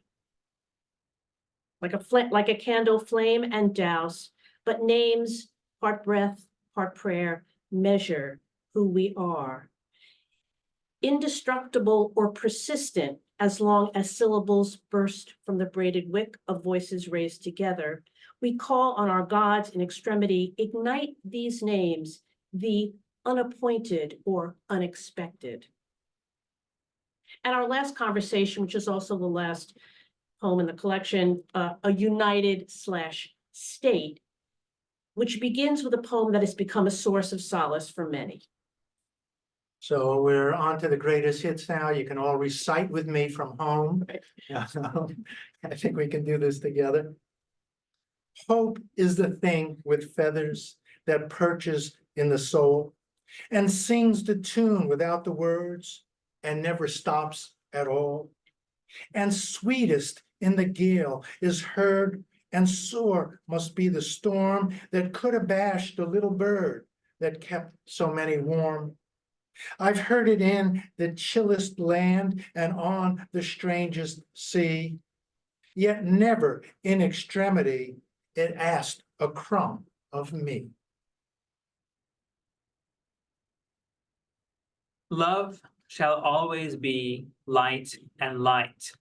Like a candle flame and douse, but names, part breath, part prayer, measure who we are. Indestructible or persistent as long as syllables burst from the braided wick of voices raised together. We call on our gods in extremity, ignite these names, the unappointed or unexpected. And our last conversation, which is also the last poem in the collection, a united / state, which begins with a poem that has become a source of solace for many. So we're on to the greatest hits now. You can all recite with me from home. Yeah, I think we can do this together. Hope is the thing with feathers that perches in the soul and sings the tune without the words and never stops at all. And sweetest in the gale is heard, and sore must be the storm that could abash the little bird that kept so many warm. I've heard it in the chillest land and on the strangest sea, yet never in extremity it asked a crumb of me. Love shall always be light and light,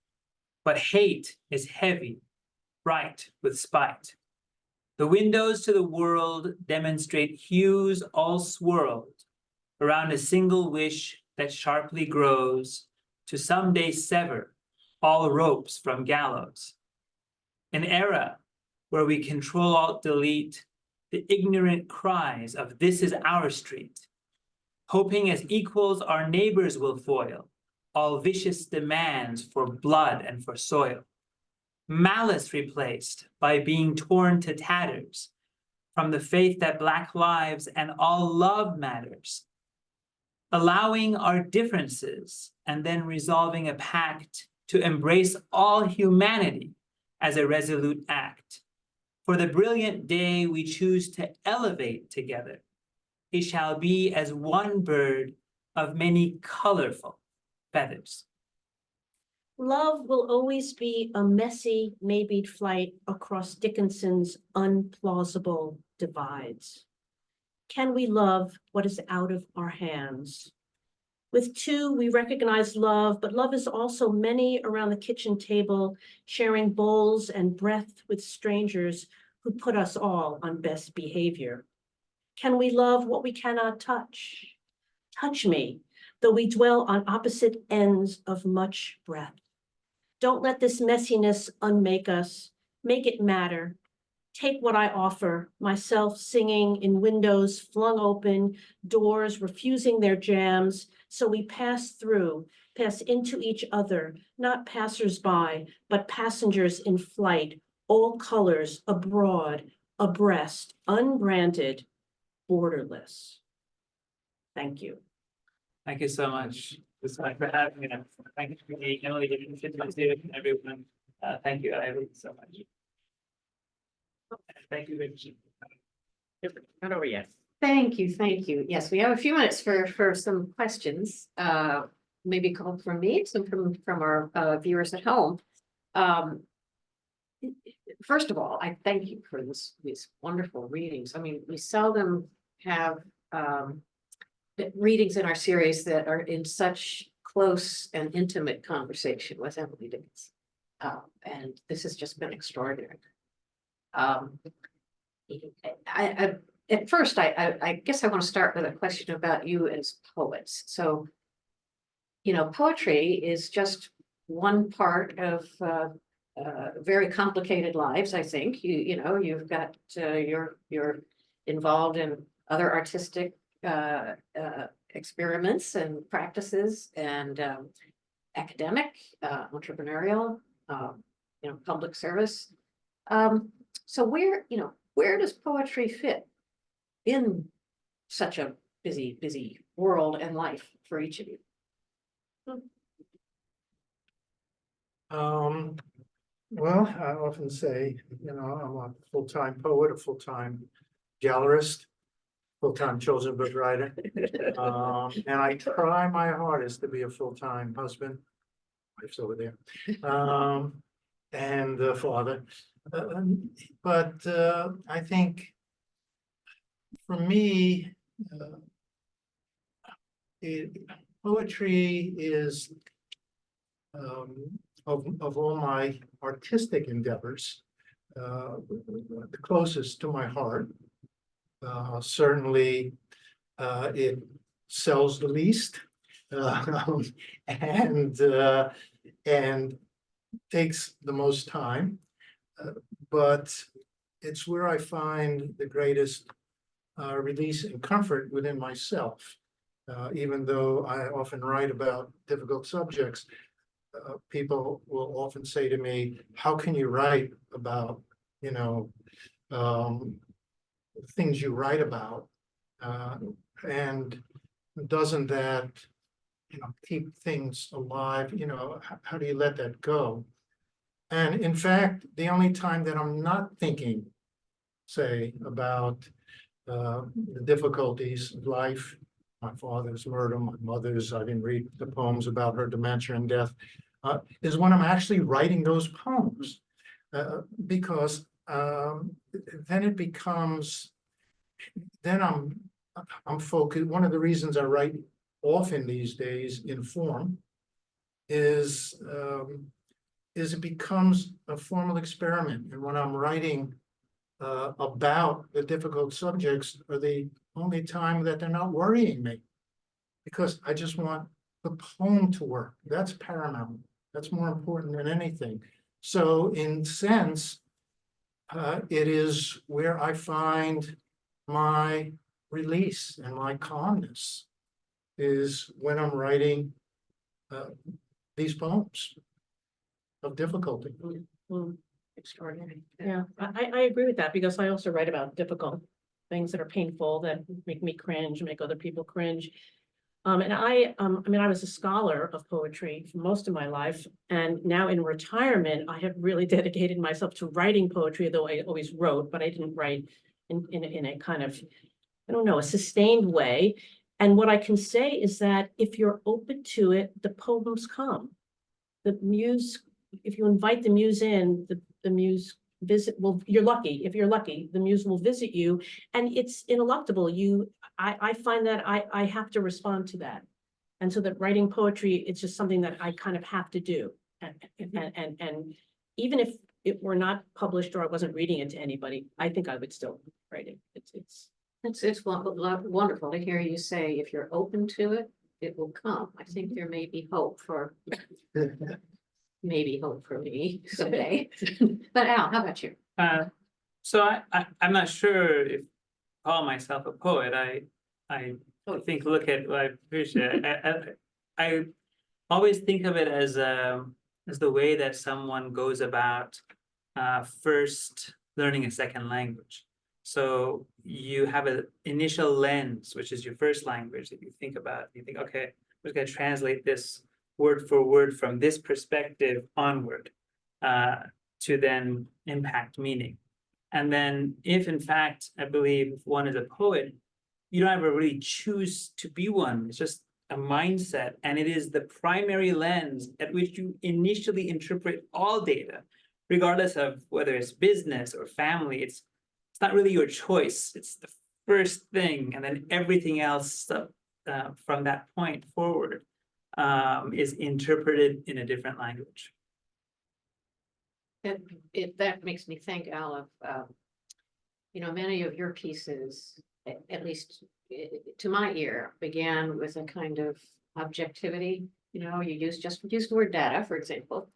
but hate is heavy, bright with spite. The windows to the world demonstrate hues all swirled around a single wish that sharply grows to someday sever all ropes from gallows. An era where we Control-Alt-Delete the ignorant cries of "this is our street," hoping as equals our neighbors will foil all vicious demands for blood and for soil. Malice replaced by being torn to tatters from the faith that Black lives and all love matters. Allowing our differences and then resolving a pact to embrace all humanity as a resolute act. For the brilliant day we choose to elevate together, it shall be as one bird of many colorful feathers. Love will always be a messy, maybe flight across Dickinson's unplausible divides. Can we love what is out of our hands? With two, we recognize love, but love is also many around the kitchen table, sharing bowls and breath with strangers who put us all on best behavior. Can we love what we cannot touch? Touch me, though we dwell on opposite ends of much breath. Don't let this messiness unmake us. Make it matter. Take what I offer, myself singing in windows flung open, doors refusing their jams, so we pass through, pass into each other, not passers-by, but passengers in flight, all colors, abroad, abreast, unbranded, borderless. Thank you. Thank you so much. For having me. Thank you for the Emily Dickinson Museum and everyone. Thank you, Ivy, so much. Thank you, Rich. Not over yet. Thank you, thank you. Yes, we have a few minutes for some questions, maybe called from me, some from our viewers at home. First of all, I thank you for these wonderful readings. I mean, we seldom have readings in our series that are in such close and intimate conversation with Emily Dickinson. And this has just been extraordinary. At first, I guess I want to start with a question about you as poets. So, you know, poetry is just one part of very complicated lives. I think you know you've got you're involved in other artistic experiments and practices and academic, entrepreneurial, you know, public service. So where does poetry fit in such a busy world and life for each of you? Well, I often say, you know, I'm a full-time poet, a full-time gallerist. full-time children's book writer. And I try my hardest to be a full-time husband. Wife's over there. And father. But I think for me, poetry is of all my artistic endeavors, the closest to my heart. Certainly, it sells the least, and takes the most time, but it's where I find the greatest release and comfort within myself. Even though I often write about difficult subjects, people will often say to me, how can you write about, things you write about? And doesn't that, keep things alive? How do you let that go? And in fact, the only time that I'm not thinking, say, about the difficulties of life, my father's murder, my mother's, I didn't read the poems about her dementia and death, is when I'm actually writing those poems. Because then it becomes, then I'm focused. One of the reasons I write often these days in form is it becomes a formal experiment. And when I'm writing about the difficult subjects are the only time that they're not worrying me, because I just want the poem to work. That's paramount. That's more important than anything. So in sense, it is where I find my release and my calmness, is when I'm writing these poems of difficulty. Extraordinary. Yeah, I agree with that, because I also write about difficult things that are painful, that make me cringe, make other people cringe. And I was a scholar of poetry for most of my life, and now in retirement, I have really dedicated myself to writing poetry, though I always wrote, but I didn't write in a kind of, I don't know, a sustained way. And what I can say is that if you're open to it, the poems come. The muse, if you invite the muse in, the muse you're lucky. If you're lucky, the muse will visit you, and it's ineluctable. I find that I have to respond to that. And so that writing poetry, it's just something that I kind of have to do. And even if it were not published or I wasn't reading it to anybody, I think I would still write it. It's wonderful to hear you say, if you're open to it, it will come. I think there may be hope for maybe hope for me someday. But Al, how about you? So I'm not sure if I call myself a poet. I think, look at what I appreciate. I always think of it as the way that someone goes about first learning a second language. So you have an initial lens, which is your first language that you think about. You think, okay, I'm just going to translate this word for word from this perspective onward to then impact meaning. And then if in fact, I believe one is a poet, you don't ever really choose to be one. It's just a mindset, and it is the primary lens at which you initially interpret all data, regardless of whether it's business or family. It's not really your choice. It's the first thing, and then everything else from that point forward is interpreted in a different language. That makes me think, Al, of many of your pieces, at least to my ear, began with a kind of objectivity. You use the word data, for example,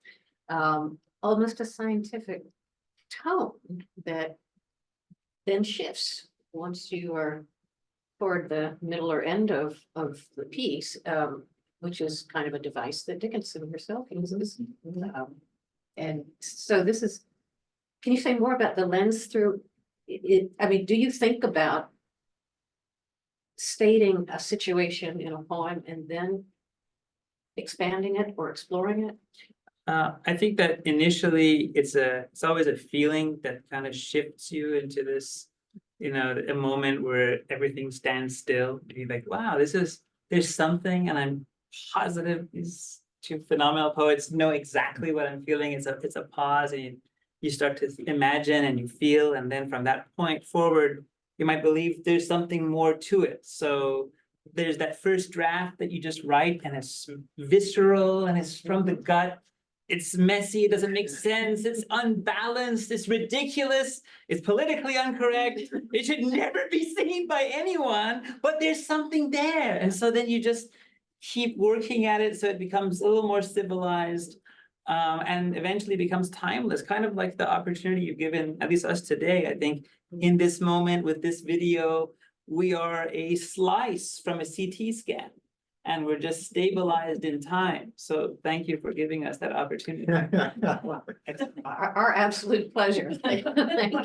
almost a scientific tone that then shifts once you are toward the middle or end of the piece, which is kind of a device that Dickinson herself uses. And so this is, can you say more about the lens through it? I mean, do you think about stating a situation in a poem and then expanding it or exploring it? I think that initially it's always a feeling that kind of shifts you into this a moment where everything stands still. And you're like, wow, there's something, and I'm positive these two phenomenal poets know exactly what I'm feeling. It's a pause, and you start to imagine and you feel, and then from that point forward, you might believe there's something more to it. So there's that first draft that you just write, and it's visceral and it's from the gut. It's messy, it doesn't make sense, it's unbalanced, it's ridiculous, it's politically incorrect, it should never be seen by anyone, but there's something there. And so then you just keep working at it so it becomes a little more civilized, and eventually becomes timeless, kind of like the opportunity you've given, at least us today. I think in this moment with this video, we are a slice from a CT scan. And we're just stabilized in time. So thank you for giving us that opportunity. Our absolute pleasure. Thank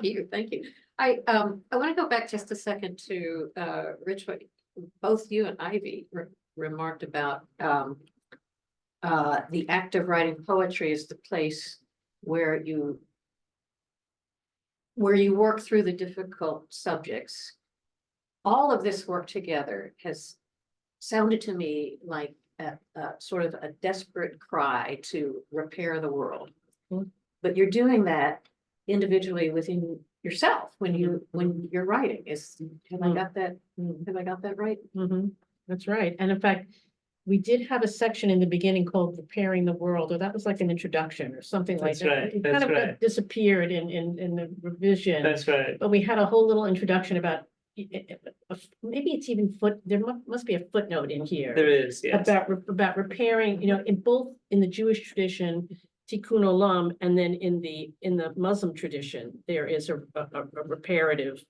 you, thank you. I want to go back just a second to Rich, what both you and Ivy remarked about the act of writing poetry is the place where you work through the difficult subjects. All of this work together has sounded to me like a sort of a desperate cry to repair the world. But you're doing that individually within yourself when you're writing. Have I got that right? That's right. And in fact, we did have a section in the beginning called Repairing the World, or that was like an introduction or something like That's that. right, It that's kind of right. disappeared in the revision. That's right. But we had a whole little introduction about maybe it's even there must be a footnote in here. There is, yes. About repairing, in both in the Jewish tradition, tikkun olam, and then in the Muslim tradition, there is a reparative,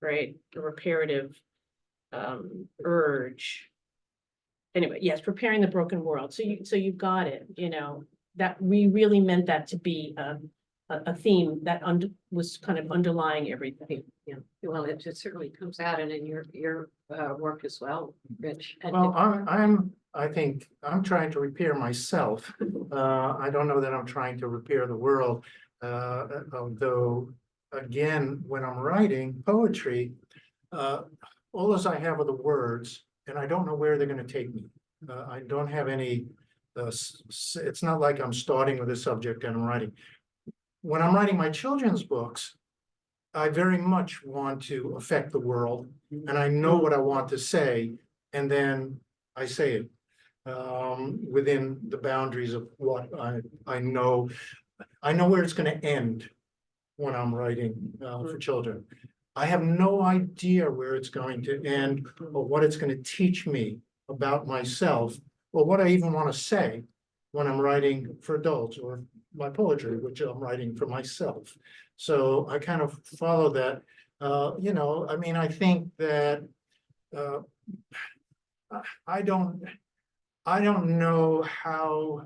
right? A reparative urge. Anyway, yes, preparing the broken world. So you got it, that we really meant that to be a theme that was kind of underlying everything. Yeah, well, it certainly comes out and in your work as well, Rich. And Well, I think I'm trying to repair myself. I don't know that I'm trying to repair the world. Although, again, when I'm writing poetry, all as I have are the words, and I don't know where they're going to take me. I don't have any, it's not like I'm starting with a subject and I'm writing. When I'm writing my children's books, I very much want to affect the world, and I know what I want to say, and then I say it within the boundaries of what I know. I know where it's going to end when I'm writing for children. I have no idea where it's going to end or what it's going to teach me about myself or what I even want to say when I'm writing for adults or my poetry, which I'm writing for myself. So I kind of follow that. I mean, I think that I don't know how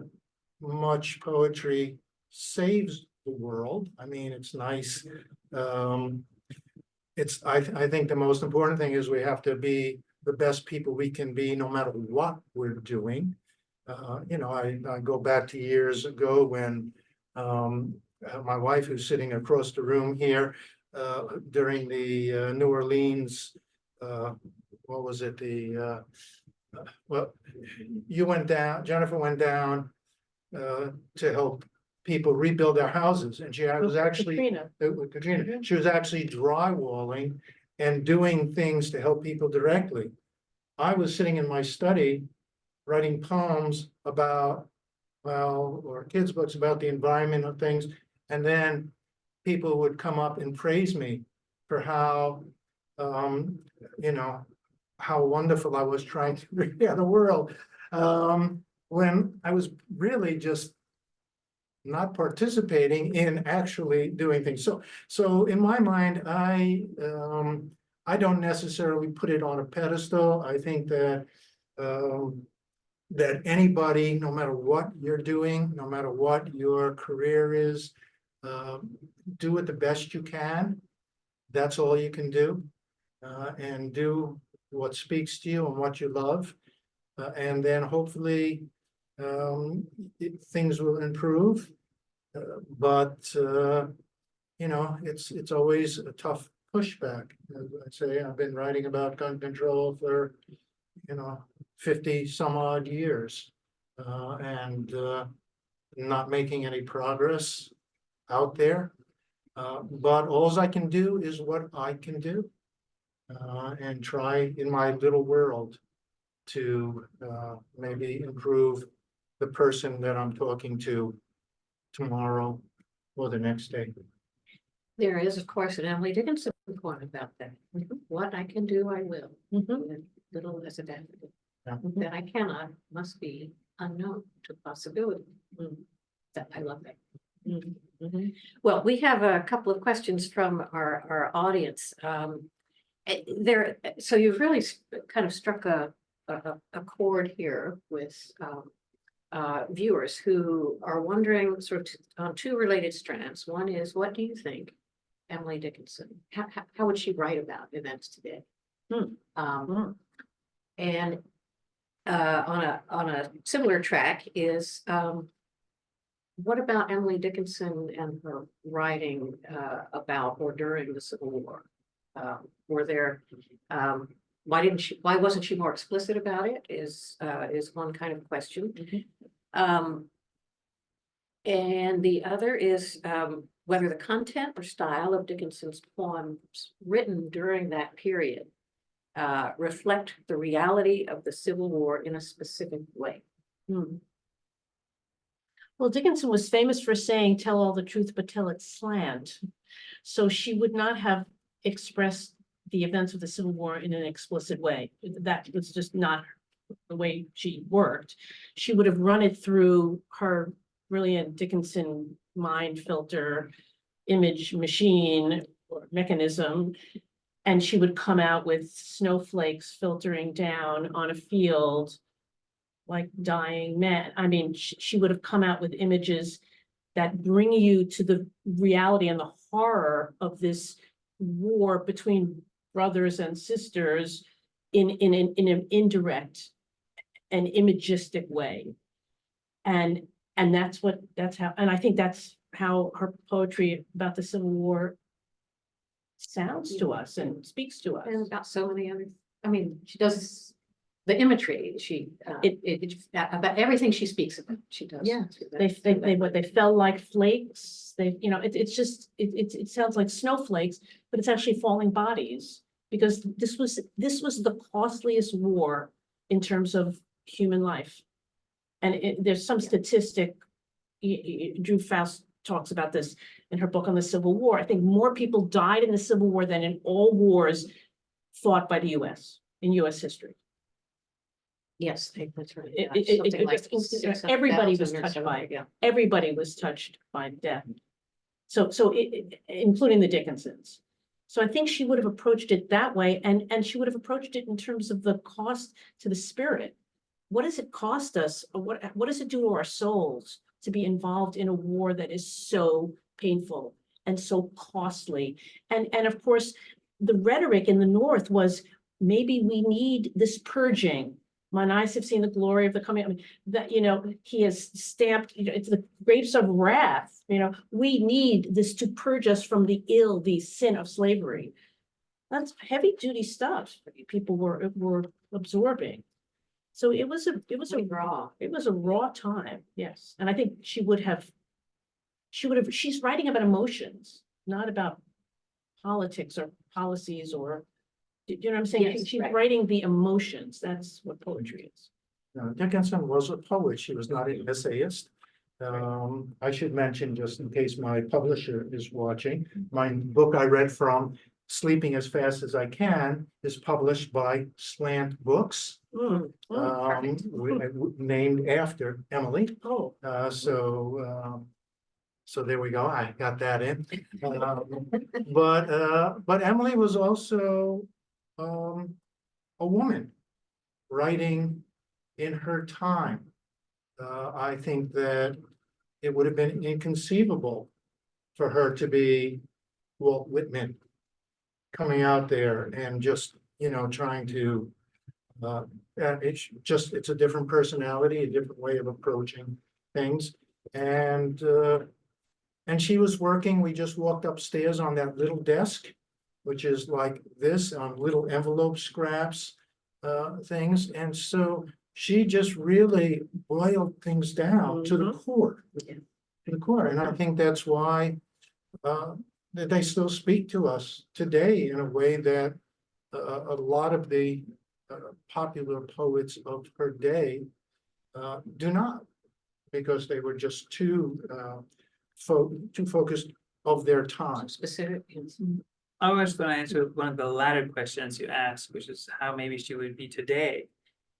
much poetry saves the world. I mean, it's nice. I think the most important thing is we have to be the best people we can be, no matter what we're doing. I go back to years ago when my wife, who's sitting across the room here, during the New Orleans, what was it? Well, you went down, Jennifer went down to help people rebuild their houses, and she was actually Katrina. She was actually drywalling and doing things to help people directly. I was sitting in my study writing poems about, or kids' books about the environment and things, and then people would come up and praise me for how, how wonderful I was trying to repair the world, when I was really just not participating in actually doing things. So in my mind, I don't necessarily put it on a pedestal. I think that that anybody, no matter what you're doing, no matter what your career is, do it the best you can. That's all you can do, and do what speaks to you and what you love, and then hopefully things will improve. But it's always a tough pushback. As I say, I've been writing about gun control for, 50 some odd years. And not making any progress out there. But all I can do is what I can do. And try in my little world to maybe improve the person that I'm talking to tomorrow or the next day. There is, of course, an Emily Dickinson point about that. What I can do, I will. Mhm. Little as a definite. Yeah. That I cannot must be unknown to possibility. That I love that. Well, we have a couple of questions from our audience. So you've really kind of struck a chord here with viewers who are wondering sort of on two related strands. One is, what do you think, Emily Dickinson? How would she write about events today? And on a similar track is what about Emily Dickinson and her writing about or during the Civil War? Were there why wasn't she more explicit about it is one kind of question. And the other is whether the content or style of Dickinson's poems written during that period reflect the reality of the Civil War in a specific way. Well, Dickinson was famous for saying, "Tell all the truth, but tell it slant." So she would not have expressed the events of the Civil War in an explicit way. That was just not the way she worked. She would have run it through her brilliant Dickinson mind filter, image machine or mechanism, and she would come out with snowflakes filtering down on a field like dying men. I mean, she would have come out with images that bring you to the reality and the horror of this war between brothers and sisters in an indirect and imagistic way. And that's how, and I think that's how her poetry about the Civil War sounds to us and speaks to us. And about so many other, I mean, she does the imagery, about everything she speaks about, she does. Yeah, they fell like flakes. It sounds like snowflakes, but it's actually falling bodies, because this was the costliest war in terms of human life. And there's some statistic, Drew Faust talks about this in her book on the Civil War. I think more people died in the Civil War than in all wars fought by the US in US history. Yes, that's right. Everybody was touched by it. Everybody was touched by death. So including the Dickinsons. So I think she would have approached it that way, and she would have approached it in terms of the cost to the spirit. What does it cost us? What does it do to our souls to be involved in a war that is so painful and so costly? And of course, the rhetoric in the North was, maybe we need this purging. Mine eyes have seen the glory of the coming. I mean, that, he has stamped, it's the grapes of wrath. We need this to purge us from the sin of slavery. That's heavy duty stuff people were absorbing. So it was a raw time. Yes. And I think she's writing about emotions, not about politics or policies or, do you know what I'm saying? Yes, She's right. writing the emotions. That's what poetry is. Dickinson was a poet. She was not an essayist. I should mention, just in case my publisher is watching, my book I read from, Sleeping as Fast as I Can, is published by Slant Books, named after Emily. So there we go. I got that in. But Emily was also a woman writing in her time. I think that it would have been inconceivable for her to be Walt Whitman coming out there and just, trying to, it's a different personality, a different way of approaching things. And she was working, we just walked upstairs on that little desk which is like this on little envelope scraps, things. And so she just really boiled things down to the core. Yeah. To the core. And I think that's why that they still speak to us today in a way that a lot of the popular poets of her day do not, because they were just too focused of their time. Specific. Yes. I was going to answer one of the latter questions you asked, which is how maybe she would be today.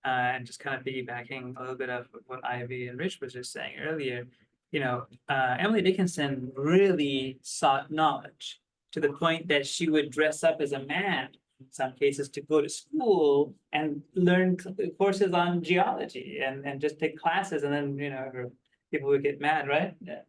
And just kind of piggybacking a little bit of what Ivy and Rich was just saying earlier, you know, Emily Dickinson really sought knowledge to the point that she would dress up as a man in some cases to go to school and learn courses on geology and just take classes, and then, you know, people would get mad, right? Yeah.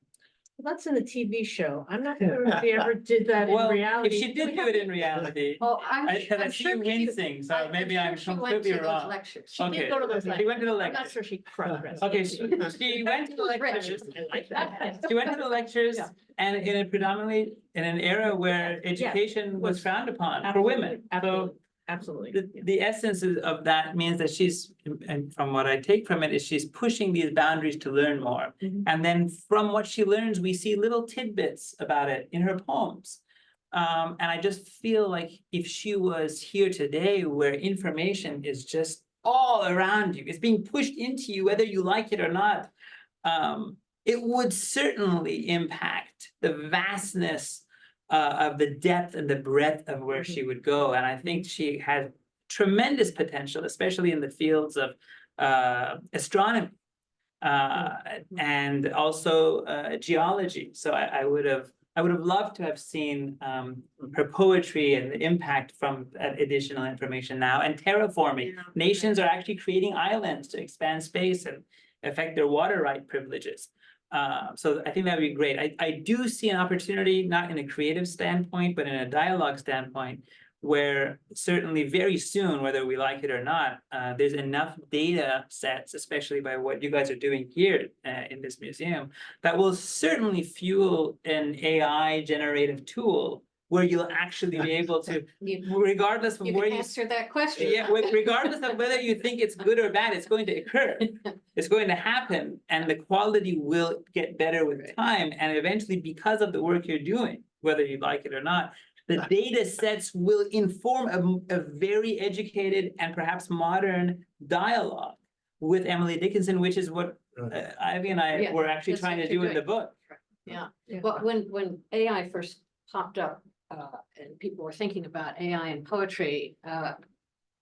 That's in the TV show. I'm not sure if we ever did that in Well, reality. if she did do it in reality, Oh, I see sure you she- wincing, so I'm maybe sure I'm she went completely to those wrong. lectures. She Okay, did go to those she lectures. went to the I'm not lectures. sure she cross-dressed. Okay, she went to the lectures. I like that. She went to the lectures Yeah. and in a predominantly in an era where education was frowned upon for women. So Absolutely. the essence of that means that she's, and from what I take from it, is she's pushing these boundaries to learn more. Mhm. And then from what she learns, we see little tidbits about it in her poems. And I just feel like if she was here today, where information is just all around you, it's being pushed into you, whether you like it or not, it would certainly impact the vastness of the depth and the breadth of where she would go. And I think she has tremendous potential, especially in the fields of astronomy and also geology. So I would have loved to have seen her poetry and the impact from that additional information now, and terraforming. Yeah. Nations are actually creating islands to expand space and affect their water right privileges. So I think that would be great. I do see an opportunity, not in a creative standpoint, but in a dialogue standpoint, where certainly very soon, whether we like it or not, there's enough data sets, especially by what you guys are doing here in this museum, that will certainly fuel an AI generative tool where you'll actually be able to, regardless of You where can you answer that question. yeah, regardless of whether you think it's good or bad, it's going to occur. It's going to happen, and the quality will get better with Right. time. And eventually, because of the work you're doing, whether you like it or not, the data sets will inform a very educated and perhaps modern dialogue with Emily Dickinson, which is what Ivy and I Yeah, were actually that's trying what to you're do in the doing. book. Yeah, Yeah. well, when AI first popped up, and people were thinking about AI and poetry,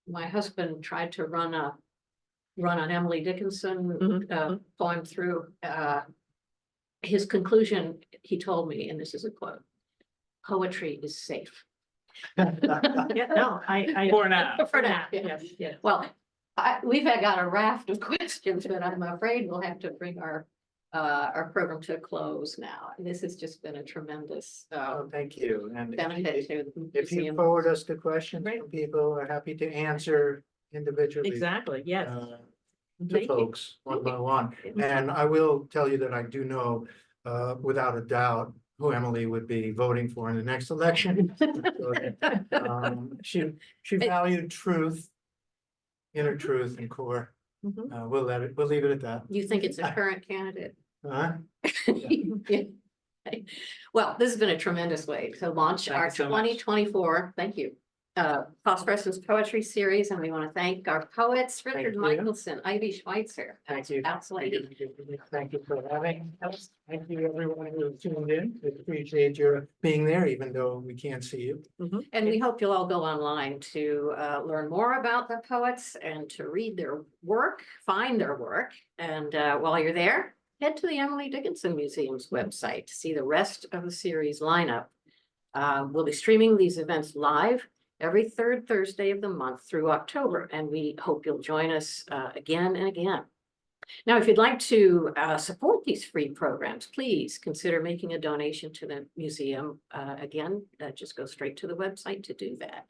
my husband tried to run an Emily Dickinson Mhm, poem through. His conclusion, he told me, and this is a quote: "Poetry is safe." Yeah, no, I. For now. For now, yeah. Yes, yes. Well, we've got a raft of questions, but I'm afraid we'll have to bring our program to a close now. This has just been a tremendous Oh, thank you. And benefit to the if you museum. forward us the questions Right. from people, we're happy to answer individually. Exactly, yes. To Thank you. folks one by one. Thank you. And I will tell you that I do know, without a doubt, who Emily would be voting for in the next election. She valued truth, inner truth and core. Mhm. We'll leave it at that. You think it's a current candidate? Huh? Yeah. Well, this has been a tremendous way to launch Thank our you so much. 2024, thank you, Phosphorescence Poetry Series, and we want to thank our poets, Richard you. Michaelson, Ivy Schweitzer. Thank you. Absolutely. Thank you for having us. Thank you, everyone who tuned in. We appreciate your being there, even though we can't see you. And we hope you'll all go online to learn more about the poets and to read their work, find their work. And while you're there, head to the Emily Dickinson Museum's website to see the rest of the series lineup. We'll be streaming these events live every third Thursday of the month through October, and we hope you'll join us again and again. Now, if you'd like to support these free programs, please consider making a donation to the museum. Again, just go straight to the website to do that.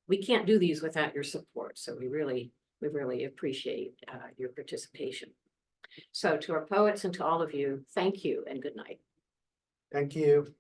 We can't do these without your support, so we really appreciate your participation. So to our poets and to all of you, thank you and good night. Thank you.